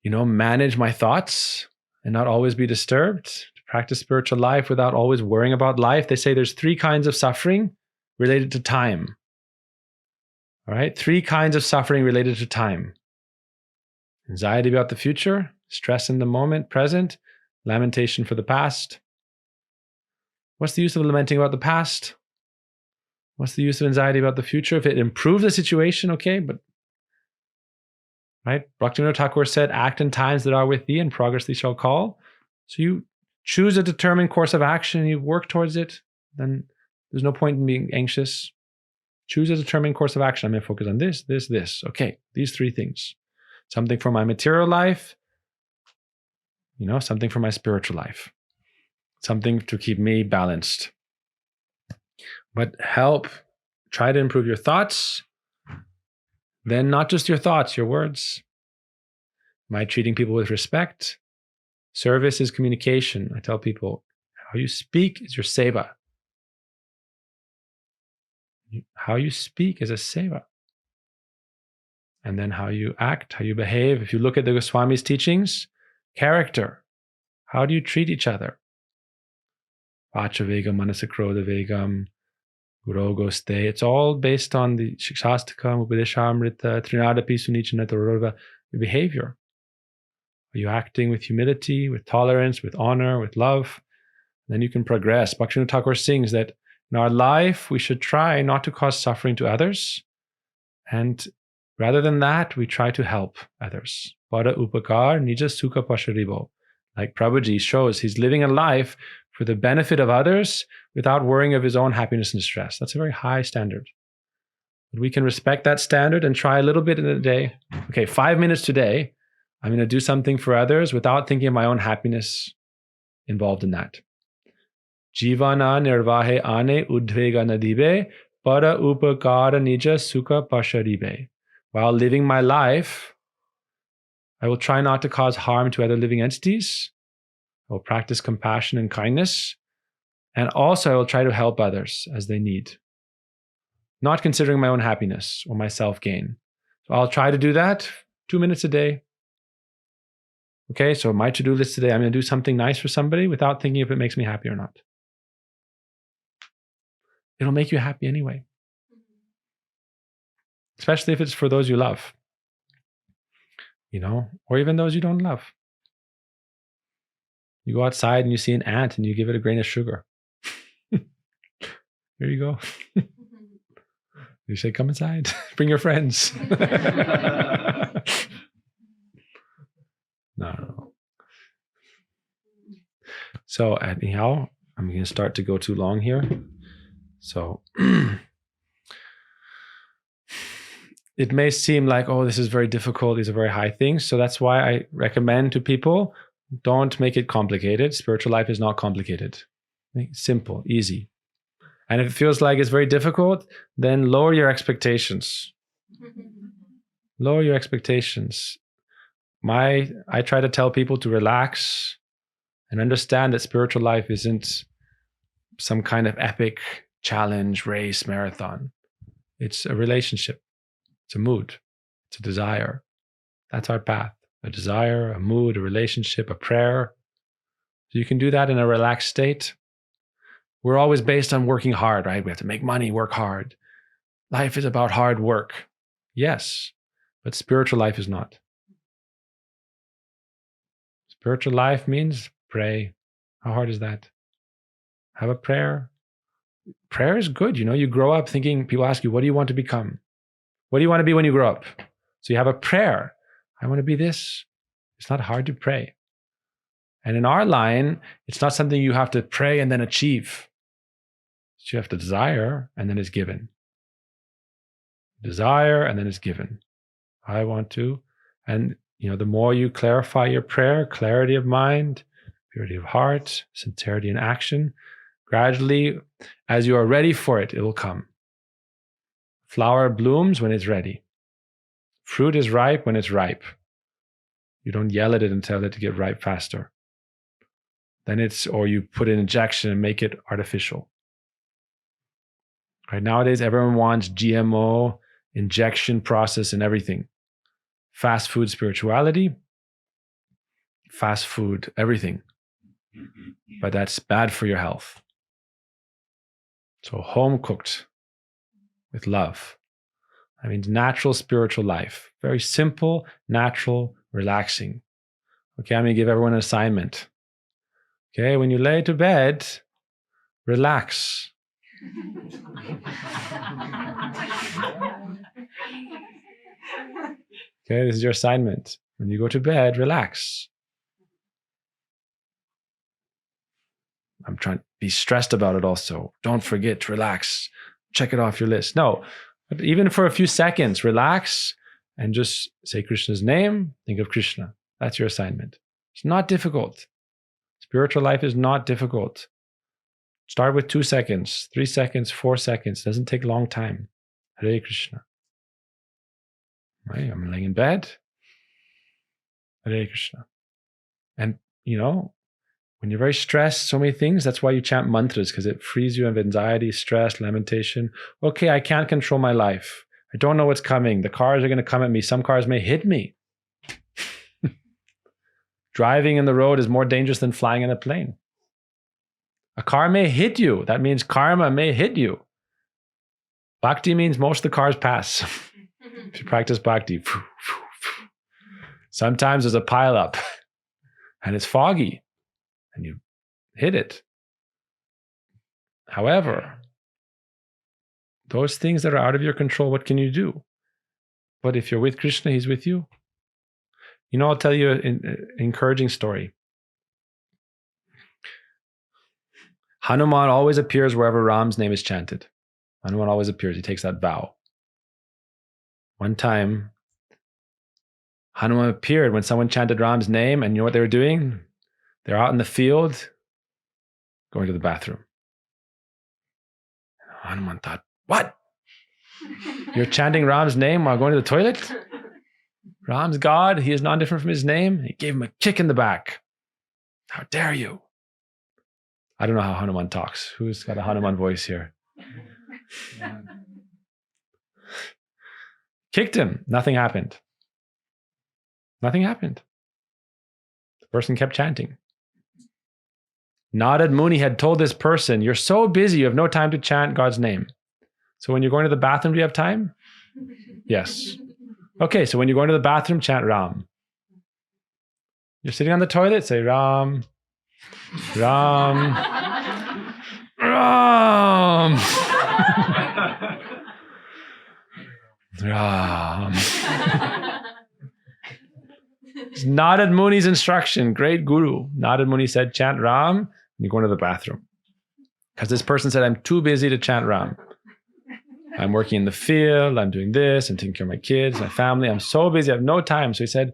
manage my thoughts and not always be disturbed, to practice spiritual life without always worrying about life? They say there's 3 kinds of suffering related to time. All right, 3 kinds of suffering related to time. Anxiety about the future, stress in the moment, present, lamentation for the past. What's the use of lamenting about the past? What's the use of anxiety about the future? If it improves the situation, okay, but right? Bhaktivinoda Thakur said, act in times that are with thee and progress thee shall call. So you choose a determined course of action, you work towards it, then there's no point in being anxious. Choose a determined course of action. I'm going to focus on this, this, this. Okay, these 3 things. Something for my material life, something for my spiritual life. Something to keep me balanced. But try to improve your thoughts. Then not just your thoughts, your words. Am I treating people with respect? Service is communication. I tell people, how you speak is your seva. How you speak is a seva. And then how you act, how you behave. If you look at the Swami's teachings, character. How do you treat each other? Vachavegam, manasakrodha vegam, gurogoste. It's all based on the Shikshastakam, Upadeshamrita, Trinadapi, Sunichanata, your behavior. Are you acting with humility, with tolerance, with honor, with love? Then you can progress. Bhaktivinoda Thakur sings that in our life, we should try not to cause suffering to others. And rather than that, we try to help others. Pada upakar nija sukha pasharibo. Like Prabhuji shows, he's living a life for the benefit of others without worrying of his own happiness and stress. That's a very high standard. But we can respect that standard and try a little bit in a day. Okay, 5 minutes today, I'm going to do something for others without thinking of my own happiness involved in that. Jivana nirvahe ane udvega nadibe para upakara nija sukha pasharibe. While living my life, I will try not to cause harm to other living entities. I will practice compassion and kindness. And also I will try to help others as they need. Not considering my own happiness or my self-gain. So I'll try to do that 2 minutes a day. Okay, so my to-do list today, I'm going to do something nice for somebody without thinking if it makes me happy or not. It'll make you happy anyway. Especially if it's for those you love. Or even those you don't love. You go outside and you see an ant and you give it a grain of sugar. Here you go. You say, come inside, bring your friends. No. So anyhow, I'm going to start to go too long here. So it may seem like, this is very difficult. These are very high things. So that's why I recommend to people, don't make it complicated. Spiritual life is not complicated. Make it simple, easy. And if it feels like it's very difficult, then lower your expectations. Lower your expectations. I try to tell people to relax and understand that spiritual life isn't some kind of epic challenge, race, marathon. It's a relationship. It's a mood. It's a desire. That's our path. A desire, a mood, a relationship, a prayer. So you can do that in a relaxed state. We're always based on working hard, right? We have to make money, work hard. life is about hard work. Yes, but spiritual life is not. Spiritual life means pray. How hard is that? Have a prayer. Prayer is good. You grow up thinking, people ask you, what do you want to become? What do you want to be when you grow up? So you have a prayer. I want to be this. It's not hard to pray. And in our line, it's not something you have to pray and then achieve. So you have to desire and then it's given. Desire and then it's given. I want to. And the more you clarify your prayer, clarity of mind, purity of heart, sincerity in action, gradually, as you are ready for it, it will come. Flower blooms when it's ready. Fruit is ripe when it's ripe. You don't yell at it and tell it to get ripe faster. Or you put an injection and make it artificial. Right nowadays, everyone wants GMO, injection process and everything. Fast food spirituality, fast food everything. But that's bad for your health. So home cooked with love. That means natural spiritual life. Very simple, natural, relaxing. Okay, I'm going to give everyone an assignment. Okay, when you lay to bed, relax. Okay, this is your assignment. When you go to bed, relax. I'm trying to be stressed about it also. Don't forget to relax. Check it off your list. No, but even for a few seconds, relax and just say Krishna's name. Think of Krishna. That's your assignment. It's not difficult. Spiritual life is not difficult. Start with 2 seconds, 3 seconds, 4 seconds. Doesn't take a long time. Hare Krishna. Right? I'm laying in bed. Hare Krishna. And, when you're very stressed, so many things, that's why you chant mantras, because it frees you of anxiety, stress, lamentation. Okay, I can't control my life. I don't know what's coming. The cars are going to come at me. Some cars may hit me. Driving in the road is more dangerous than flying in a plane. A car may hit you. That means karma may hit you. Bhakti means most of the cars pass. If you practice bhakti. Sometimes there's a pile up and it's foggy and you hit it. However, those things that are out of your control, what can you do? But if you're with Krishna, he's with you. I'll tell you an encouraging story. Hanuman always appears wherever Ram's name is chanted. Hanuman always appears. He takes that vow. One time, Hanuman appeared when someone chanted Ram's name, and you know what they were doing? They're out in the field, going to the bathroom. Hanuman thought, what? You're chanting Ram's name while going to the toilet? Ram's God, he is not different from his name. He gave him a kick in the back. How dare you? I don't know how Hanuman talks. Who's got a Hanuman voice here? Kicked him. Nothing happened. Nothing happened. The person kept chanting. Narad Muni had told this person, you're so busy, you have no time to chant God's name. So when you're going to the bathroom, do you have time? Yes. Okay, so when you're going to the bathroom, chant Ram. You're sitting on the toilet, say Ram, Ram, Ram, Ram. It's Narad Muni's instruction, great guru. Narad Muni said, chant Ram, and you go into the bathroom. Because this person said, I'm too busy to chant Ram. I'm working in the field, I'm doing this, I'm taking care of my kids, my family. I'm so busy, I have no time. So he said,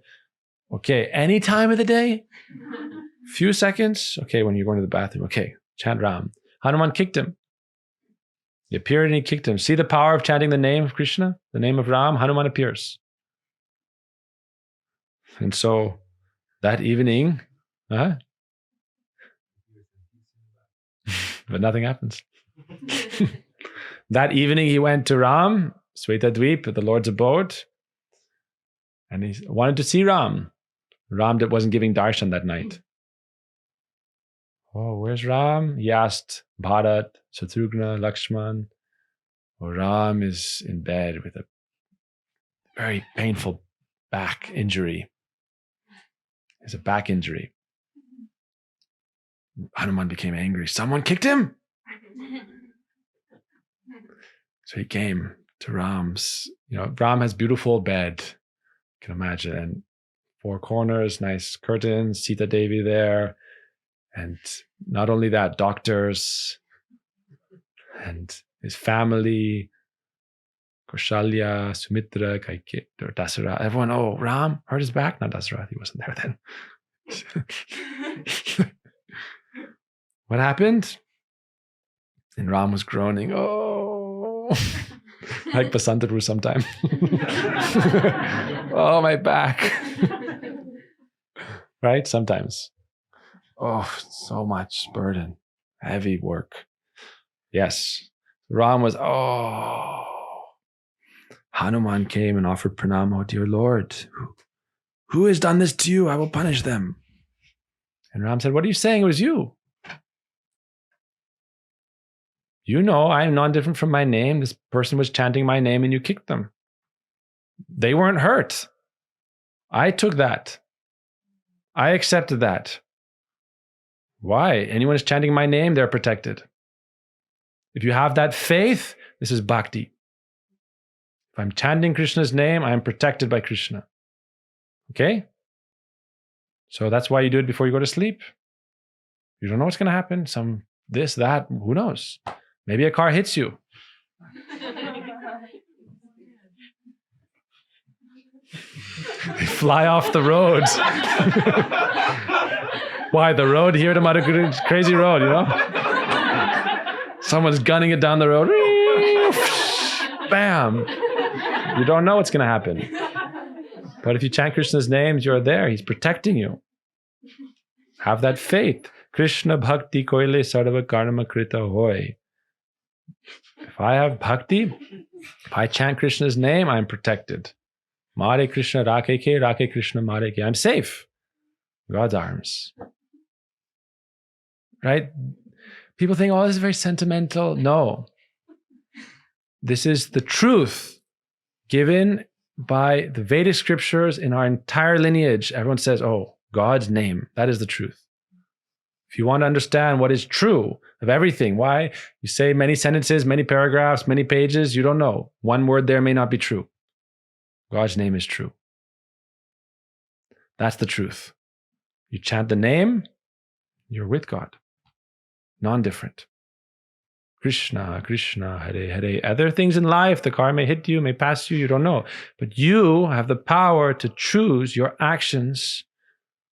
okay, any time of the day? Few seconds? Okay, when you're going to the bathroom. Okay, chant Ram. Hanuman kicked him. He appeared and he kicked him. See the power of chanting the name of Krishna, the name of Ram? Hanuman appears. And so that evening, but nothing happens. That evening he went to Ram, Svetadweep, the Lord's abode, and he wanted to see Ram. Ram wasn't giving darshan that night. Oh, where's Ram? He asked Bharat, Shatrughna, Lakshman, Ram is in bed with a very painful back injury. He has a back injury. Hanuman became angry. Someone kicked him. So he came to Ram's, Ram has beautiful bed, you can imagine, and 4 corners, nice curtains, Sita Devi there. And not only that, doctors and his family, Kaushalya, Sumitra, Kaiket, Dasarath, everyone, Ram hurt his back. Not Dasarath, he wasn't there then. What happened? And Ram was groaning, like Basantadu sometime. Oh, my back. Right? Sometimes. So much burden, heavy work. Yes. Ram was, Hanuman came and offered pranam. Oh, dear Lord, who has done this to you? I will punish them. And Ram said, what are you saying? It was you. You know, I am not different from my name. This person was chanting my name and you kicked them. They weren't hurt. I took that. I accepted that. Why? Anyone is chanting my name, they're protected. If you have that faith, this is bhakti. If I'm chanting Krishna's name, I'm protected by Krishna. Okay? So that's why you do it before you go to sleep. You don't know what's going to happen. Some this, that, who knows? Maybe a car hits you. They fly off the road. Why? The road here to Madhuri, crazy road, Someone's gunning it down the road. Bam. You don't know what's going to happen. But if you chant Krishna's names, you're there. He's protecting you. Have that faith. Krishna bhakti koile sarva karma krita hoy. If I have bhakti, if I chant Krishna's name, I'm protected. Mare Krishna Rake Krishna Mare ke. I'm safe. God's arms. Right? People think, this is very sentimental. No. This is the truth given by the Vedic scriptures in our entire lineage. Everyone says, God's name. That is the truth. If you want to understand what is true of everything, why? You say many sentences, many paragraphs, many pages, you don't know. One word there may not be true. God's name is true. That's the truth. You chant the name, you're with God. Non-different. Krishna, Krishna, Hare Hare. Other things in life, the car may hit you, may pass you, you don't know. But you have the power to choose your actions.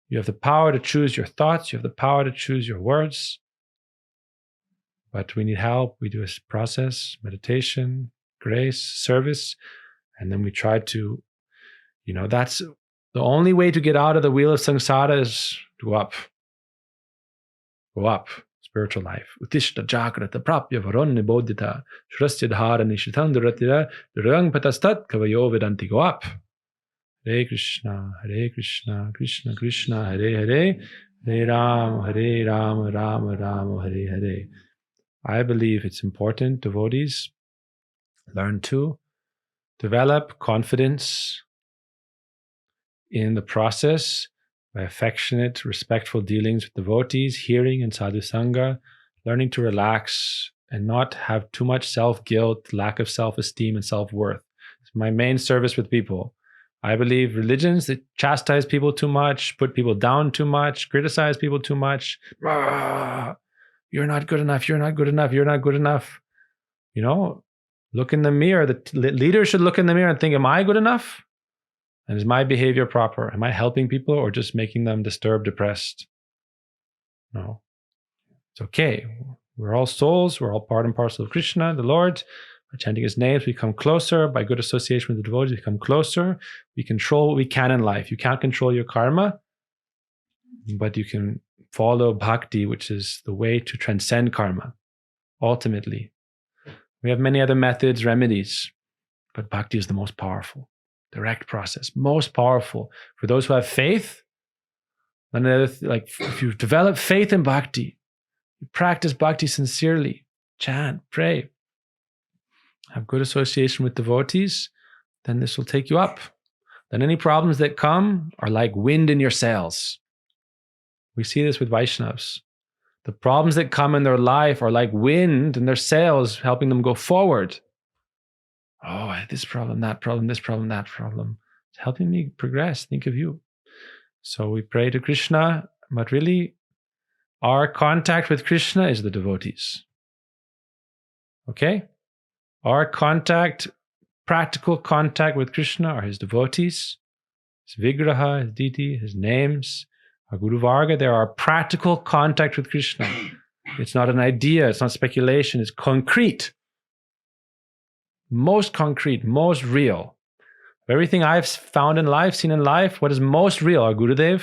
You have the power to choose your thoughts. You have the power to choose your words. But we need help. We do a process, meditation, grace, service. And then we try to, that's the only way to get out of the wheel of samsara is to go up. Go up. Spiritual life. Utishta jagrata prapya varonna bodhita shrasya dhara nishitham duratira durang patastat kavayo vedanti. Go up. Hare Krishna, Krishna Krishna, Hare Hare, Hare Rama, Rama Rama, Hare Hare. I believe it's important, devotees, learn to develop confidence in the process by affectionate, respectful dealings with devotees, hearing and sadhu sangha, learning to relax and not have too much self-guilt, lack of self-esteem and self-worth. It's my main service with people. I believe religions that chastise people too much, put people down too much, criticize people too much. You're not good enough. You're not good enough. You're not good enough. Look in the mirror. The leader should look in the mirror and think, am I good enough? And is my behavior proper? Am I helping people or just making them disturbed, depressed? No. It's okay. We're all souls. We're all part and parcel of Krishna, the Lord. By chanting his names, we come closer. By good association with the devotees, we come closer. We control what we can in life. You can't control your karma, but you can follow bhakti, which is the way to transcend karma, ultimately. We have many other methods, remedies, but bhakti is the most powerful. Direct process, most powerful. For those who have faith, if you develop faith in bhakti, you practice bhakti sincerely, chant, pray, have good association with devotees, then this will take you up. Then any problems that come are like wind in your sails. We see this with Vaishnavas. The problems that come in their life are like wind in their sails, helping them go forward. Oh, I have this problem, that problem, this problem, that problem. It's helping me progress. Think of you. So we pray to Krishna, but really our contact with Krishna is the devotees. Okay? Our contact, practical contact with Krishna are his devotees, his vigraha, his deity, his names, our Guru Varga. There are practical contact with Krishna. It's not an idea, it's not speculation, it's concrete. Most concrete, most real. Everything I've found in life, seen in life, what is most real? Our Gurudev,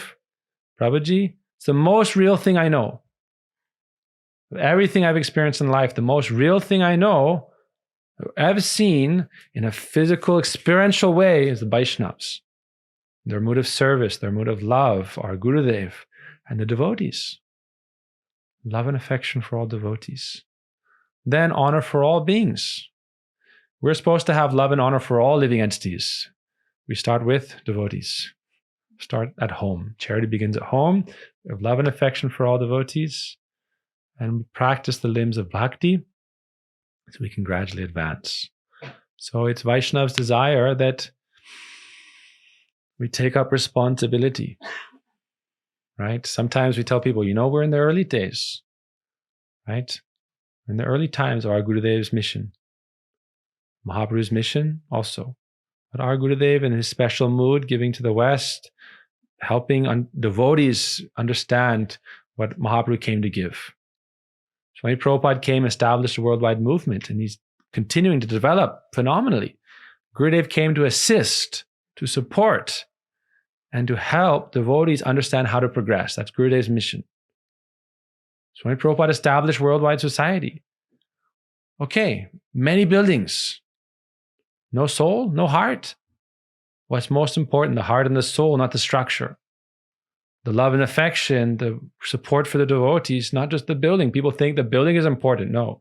Prabhuji, it's the most real thing I know. Everything I've experienced in life, the most real thing I know, I've seen in a physical, experiential way is the Vaishnavas. Their mood of service, their mood of love, our Gurudev, and the devotees. Love and affection for all devotees. Then honor for all beings. We're supposed to have love and honor for all living entities. We start with devotees. Start at home. Charity begins at home. We have love and affection for all devotees. And we practice the limbs of bhakti so we can gradually advance. So it's Vaishnav's desire that we take up responsibility, right? Sometimes we tell people, we're in the early days, right? In the early times of our Gurudev's mission. Mahaprabhu's mission also. But our Gurudev in his special mood, giving to the West, helping devotees understand what Mahaprabhu came to give. Swami Prabhupada came, established a worldwide movement, and he's continuing to develop phenomenally. Gurudev came to assist, to support, and to help devotees understand how to progress. That's Gurudev's mission. Swami Prabhupada established worldwide society. Okay, many buildings. No soul, no heart. What's most important, the heart and the soul, not the structure. The love and affection, the support for the devotees, not just the building. People think the building is important. No,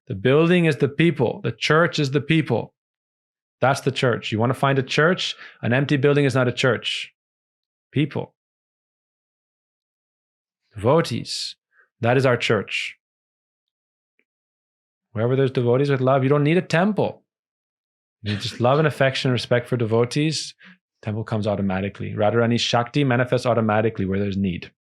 the building is the people. The church is the people. That's the church. You want to find a church? An empty building is not a church. People. Devotees. That is our church. Wherever there's devotees with love, you don't need a temple. You need just love and affection, respect for devotees. Temple comes automatically. Radharani's Shakti manifests automatically where there's need.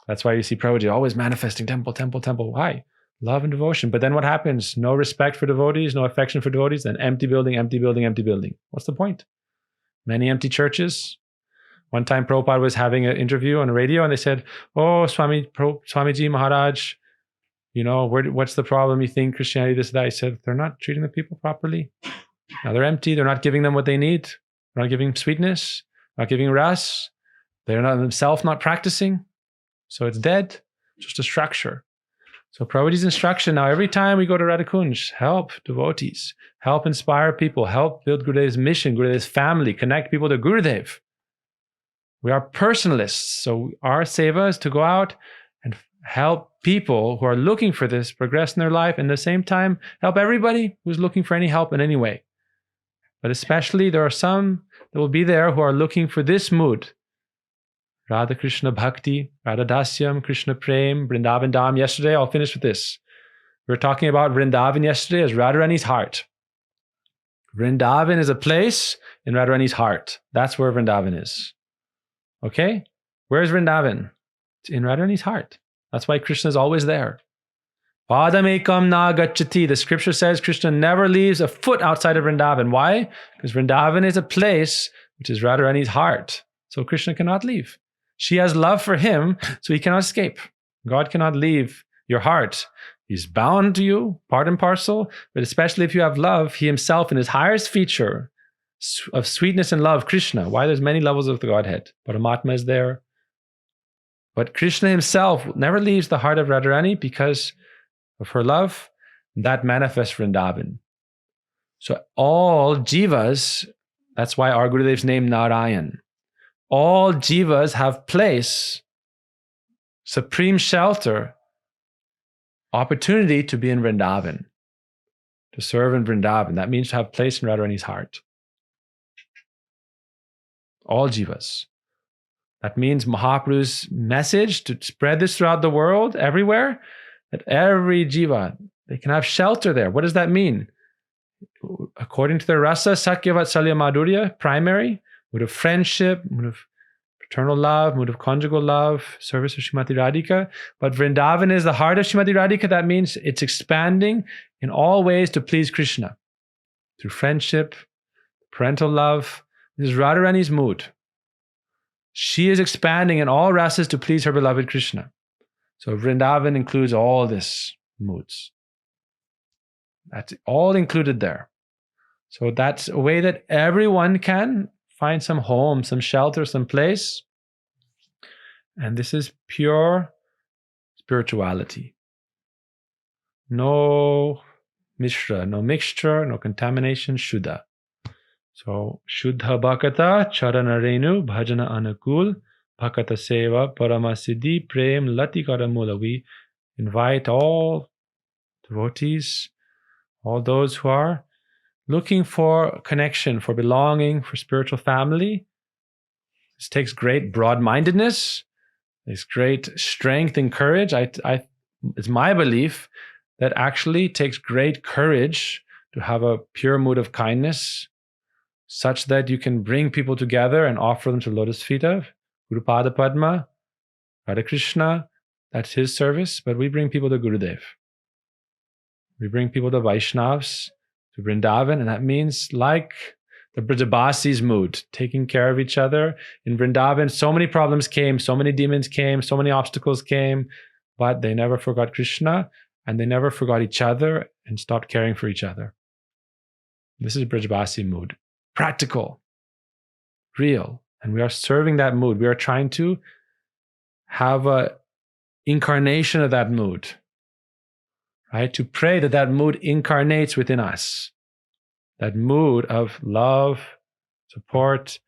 That's why you see Prabhuji always manifesting temple, temple, temple. Why? Love and devotion. But then what happens? No respect for devotees, no affection for devotees, then empty building, empty building, empty building. What's the point? Many empty churches. One time Prabhupada was having an interview on the radio and they said, oh, Swamiji Maharaj, what's the problem? You think Christianity, this, that? He said, they're not treating the people properly. Now they're empty. They're not giving them what they need. They're not giving sweetness, not giving ras. They're not themselves not practicing. So it's dead, just a structure. So Prabhupada's instruction now, every time we go to Radha Kunj, help devotees, help inspire people, help build Gurudev's mission, Gurudev's family, connect people to Gurudev. We are personalists. So our seva is to go out and help people who are looking for this progress in their life, and at the same time, help everybody who's looking for any help in any way. But especially there are some that will be there who are looking for this mood. Radha Krishna Bhakti, Radha Dasyam, Krishna Prem, Vrindavan Dham. Yesterday, I'll finish with this. We were talking about Vrindavan yesterday as Radharani's heart. Vrindavan is a place in Radharani's heart. That's where Vrindavan is. Okay? Where's Vrindavan? It's in Radharani's heart. That's why Krishna is always there. Padamekam na gacchati. The scripture says Krishna never leaves a foot outside of Vrindavan. Why? Because Vrindavan is a place which is Radharani's heart. So Krishna cannot leave. She has love for him, so he cannot escape. God cannot leave your heart. He's bound to you, part and parcel, but especially if you have love, he himself in his highest feature of sweetness and love, Krishna. Why? There's many levels of the Godhead. Paramatma is there. But Krishna himself never leaves the heart of Radharani because of her love. That manifests Vrindavan. So all jivas, that's why our Gurudev's name Narayan. All jivas have place, supreme shelter, opportunity to be in Vrindavan, to serve in Vrindavan. That means to have place in Radharani's heart. All jivas. That means Mahaprabhu's message to spread this throughout the world, everywhere, that every jiva, they can have shelter there. What does that mean? According to the rasa, Sakya Vatsalya Madhurya, primary, mood of friendship, mood of paternal love, mood of conjugal love, service of Srimati Radhika. But Vrindavan is the heart of Srimati Radhika. That means it's expanding in all ways to please Krishna. Through friendship, parental love. This is Radharani's mood. She is expanding in all rasas to please her beloved Krishna. So Vrindavan includes all these moods. That's all included there. So that's a way that everyone can find some home, some shelter, some place. And this is pure spirituality. No mishra, no mixture, no contamination, shuddha. So, Shuddha Bhakata, Charana Renu, Bhajana Anukul, Bhakata Seva, Paramasiddhi, Prem, Latikara Mula. We invite all devotees, all those who are looking for connection, for belonging, for spiritual family. This takes great broad-mindedness. It's great strength and courage. It's my belief that actually takes great courage to have a pure mood of kindness, such that you can bring people together and offer them to lotus feet of Guru Pada Padma, Radha Krishna. That's his service. But we bring people to Gurudev. We bring people to Vaishnavas, to Vrindavan, and that means like the Brajabasi's mood, taking care of each other. In Vrindavan, so many problems came, so many demons came, so many obstacles came, but they never forgot Krishna, and they never forgot each other and stopped caring for each other. This is Brajabasi mood. Practical, real, and we are serving that mood. We are trying to have an incarnation of that mood, right? To pray that that mood incarnates within us, that mood of love, support,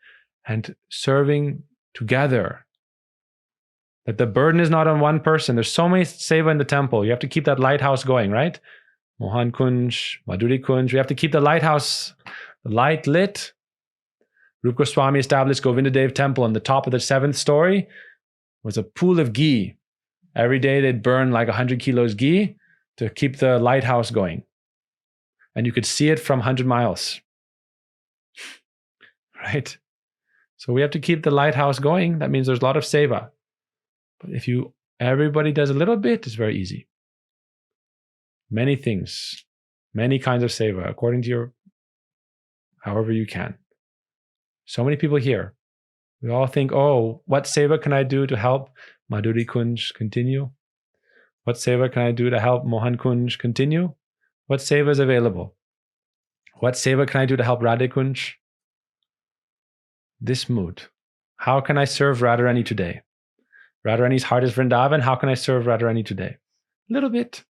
and serving together. That the burden is not on one person. There's so many seva in the temple. You have to keep that lighthouse going, right? Mohan Kunj, Madhuri Kunj. We have to keep the lighthouse light lit. Rupa Goswami established Govindadev temple. On the top of the 7th story was a pool of ghee. Every day they'd burn like 100 kilos ghee to keep the lighthouse going. And you could see it from 100 miles. Right? So we have to keep the lighthouse going. That means there's a lot of seva. But if everybody does a little bit, it's very easy. Many things, many kinds of seva, according to however you can. So many people here. We all think, oh, what seva can I do to help Madhuri Kunj continue? What seva can I do to help Mohan Kunj continue? What seva is available? What seva can I do to help Radha Kunj? This mood. How can I serve Radharani today? Radharani's heart is Vrindavan. How can I serve Radharani today? A little bit.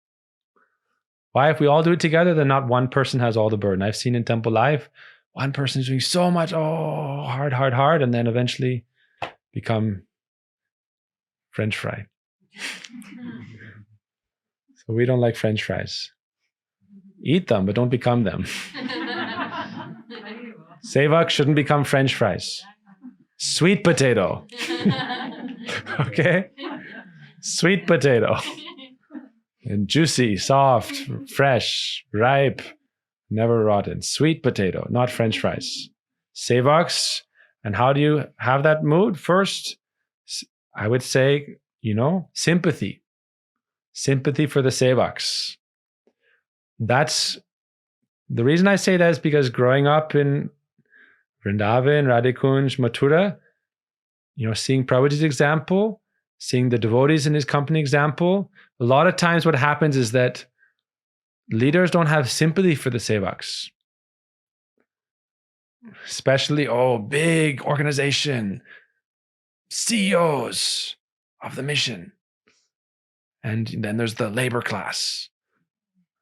Why? If we all do it together, then not one person has all the burden. I've seen in temple life, one person is doing so much, hard, and then eventually become French fry. So we don't like French fries. Eat them, but don't become them. Sevak shouldn't become French fries. Sweet potato. Okay? Sweet potato. And juicy, soft, fresh, ripe, never rotten. Sweet potato, not French fries. Sevaks. And how do you have that mood? First, I would say, sympathy. Sympathy for the sevaks. That's the reason I say that is because growing up in Vrindavan, Radhikunj, Mathura, seeing Prabhuji's example, seeing the devotees in his company example, a lot of times what happens is that leaders don't have sympathy for the sevaks. Especially, big organization, CEOs of the mission. And then there's the labor class.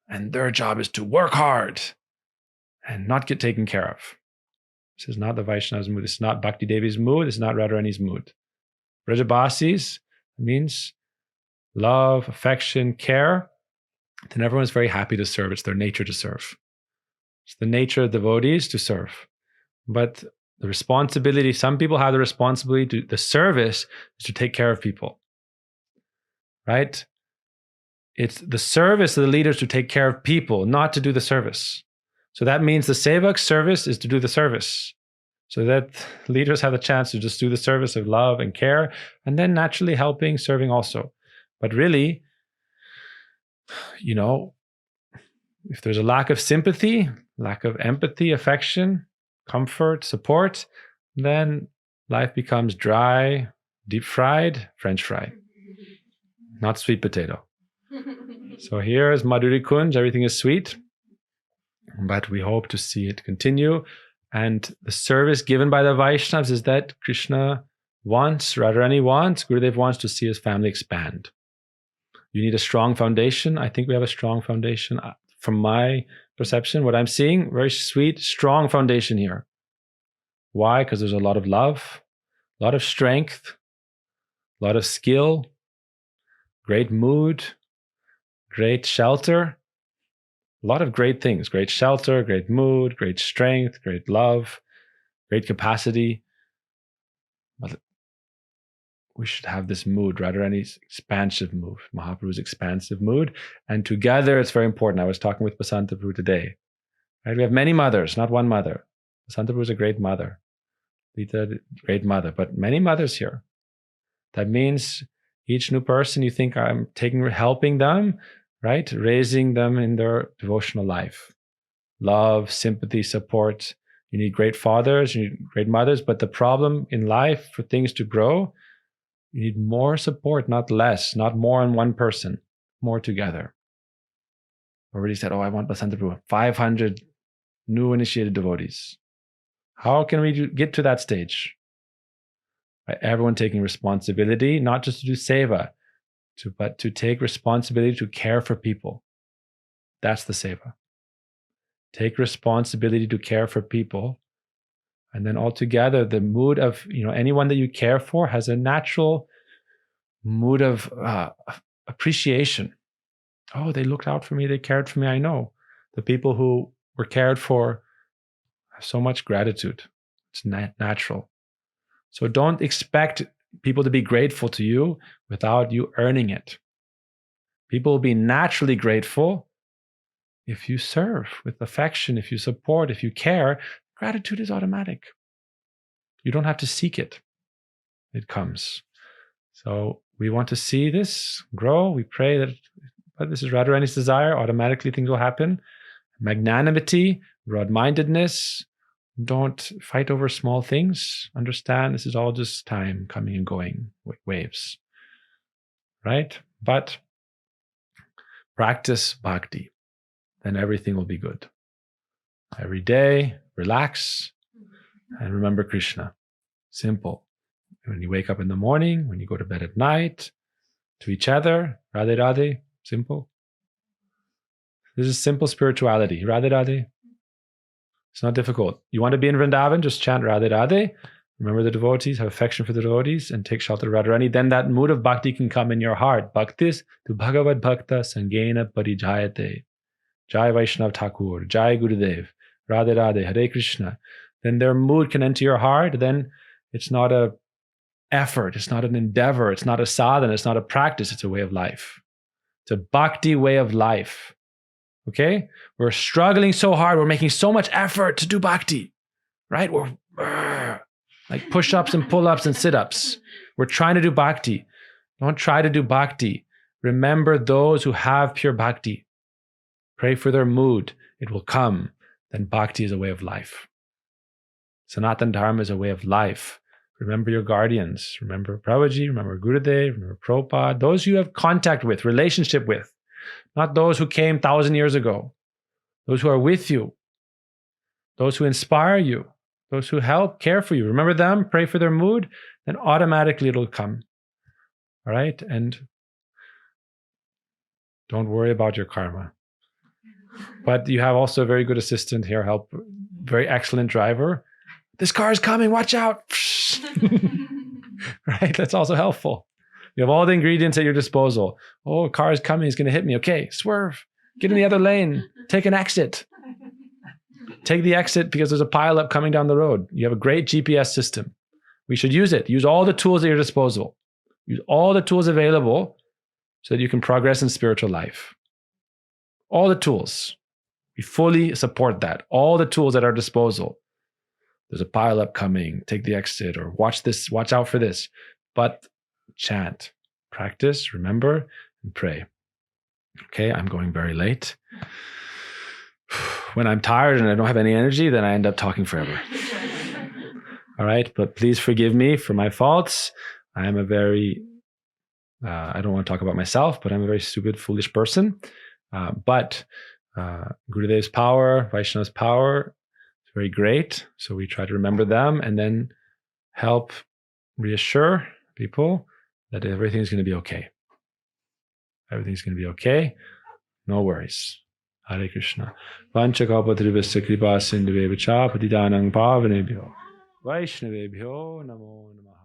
And their job is to work hard and not get taken care of. This is not the Vaishnava's mood. This is not Bhakti Devi's mood. This is not Radharani's mood. Brajabasi's means love, affection, care. Then everyone's very happy to serve. It's their nature to serve. It's the nature of devotees to serve. But the responsibility, some people have the responsibility to, the service is to take care of people. Right? It's the service of the leaders to take care of people, not to do the service. So that means the sevak's service is to do the service. So that leaders have the chance to just do the service of love and care, and then naturally helping, serving also. But really, if there's a lack of sympathy, lack of empathy, affection, comfort, support, then life becomes dry, deep fried, French fry, not sweet potato. So here is Madhuri Kunj, everything is sweet, but we hope to see it continue. And the service given by the Vaishnavas is that Krishna wants, Radharani wants, Gurudev wants to see his family expand. You need a strong foundation. I think we have a strong foundation. From my perception, what I'm seeing, very sweet, strong foundation here. Why? Because there's a lot of love, a lot of strength, a lot of skill, great mood, great shelter, a lot of great things, great shelter, great mood, great strength, great love, great capacity. But we should have this mood, Radharani's expansive mood, Mahaprabhu's expansive mood. And together, it's very important. I was talking with Basanta Prabhu today. Right? We have many mothers, not one mother. Basanta Prabhu is a great mother. Lita, great mother, but many mothers here. That means each new person you think I'm helping them, right? Raising them in their devotional life. Love, sympathy, support. You need great fathers, you need great mothers, but the problem in life for things to grow, you need more support, not less, not more on one person, more together. Already said, I want Basanta Prabhu, 500 new initiated devotees. How can we get to that stage? By everyone taking responsibility, not just to do seva, but to take responsibility to care for people. That's the seva. Take responsibility to care for people. And then altogether, the mood of anyone that you care for has a natural mood of appreciation. Oh, they looked out for me, they cared for me, I know. The people who were cared for have so much gratitude. It's natural. So don't expect people to be grateful to you without you earning it. People will be naturally grateful if you serve with affection, if you support, if you care. Gratitude is automatic. You don't have to seek it. It comes. So we want to see this grow. We pray that, but this is Radharani's desire. Automatically things will happen. Magnanimity, broad-mindedness. Don't fight over small things. Understand this is all just time coming and going, waves. Right? But practice bhakti. Then everything will be good. Every day, relax and remember Krishna. Simple. When you wake up in the morning, when you go to bed at night, to each other, Radhe Radhe, simple. This is simple spirituality. Radhe Radhe. It's not difficult. You want to be in Vrindavan, just chant Radhe Radhe. Remember the devotees, have affection for the devotees, and take shelter of Radharani. Then that mood of bhakti can come in your heart. Bhaktis tu Bhagavad Bhakta Sangena Parijayate. Jai Vaishnav Thakur, Jai Gurudev, Radhe Radhe, Hare Krishna. Then their mood can enter your heart. Then it's not a effort, it's not an endeavor, it's not a sadhana, it's not a practice, it's a way of life. It's a bhakti way of life. Okay? We're struggling so hard, we're making so much effort to do bhakti, right? We're like push-ups and pull-ups and sit-ups. We're trying to do bhakti. Don't try to do bhakti. Remember those who have pure bhakti. Pray for their mood. It will come. Then bhakti is a way of life. Sanatana Dharma is a way of life. Remember your guardians. Remember Prabhuji, remember Gurudev, remember Prabhupada. Those you have contact with, relationship with. Not those who came 1,000 years ago. Those who are with you. Those who inspire you. Those who help, care for you. Remember them, pray for their mood, then automatically it'll come. All right? And don't worry about your karma. But you have also a very good assistant here, very excellent driver. This car is coming, watch out. Right? That's also helpful. You have all the ingredients at your disposal. Oh, a car is coming, he's going to hit me. Okay, swerve. Get in the other lane. Take an exit. Take the exit because there's a pileup coming down the road. You have a great GPS system. We should use it. Use all the tools at your disposal. Use all the tools available so that you can progress in spiritual life. All the tools. We fully support that. All the tools at our disposal. There's a pileup coming. Take the exit, or watch this. Watch out for this. But chant, practice, remember, and pray. Okay, I'm going very late. When I'm tired and I don't have any energy, then I end up talking forever. All right, but please forgive me for my faults. I am a very, I don't want to talk about myself, but I'm a very stupid, foolish person. But Gurudev's power, Vaishnava's power, is very great. So we try to remember them and then help reassure people that everything's going to be okay. Everything's going to be okay. No worries. Hare Krishna. Vanchakapatrivasya kripa sindhuvevacha patidanang pavanebhyo Vaishnavebhyo namo namaha.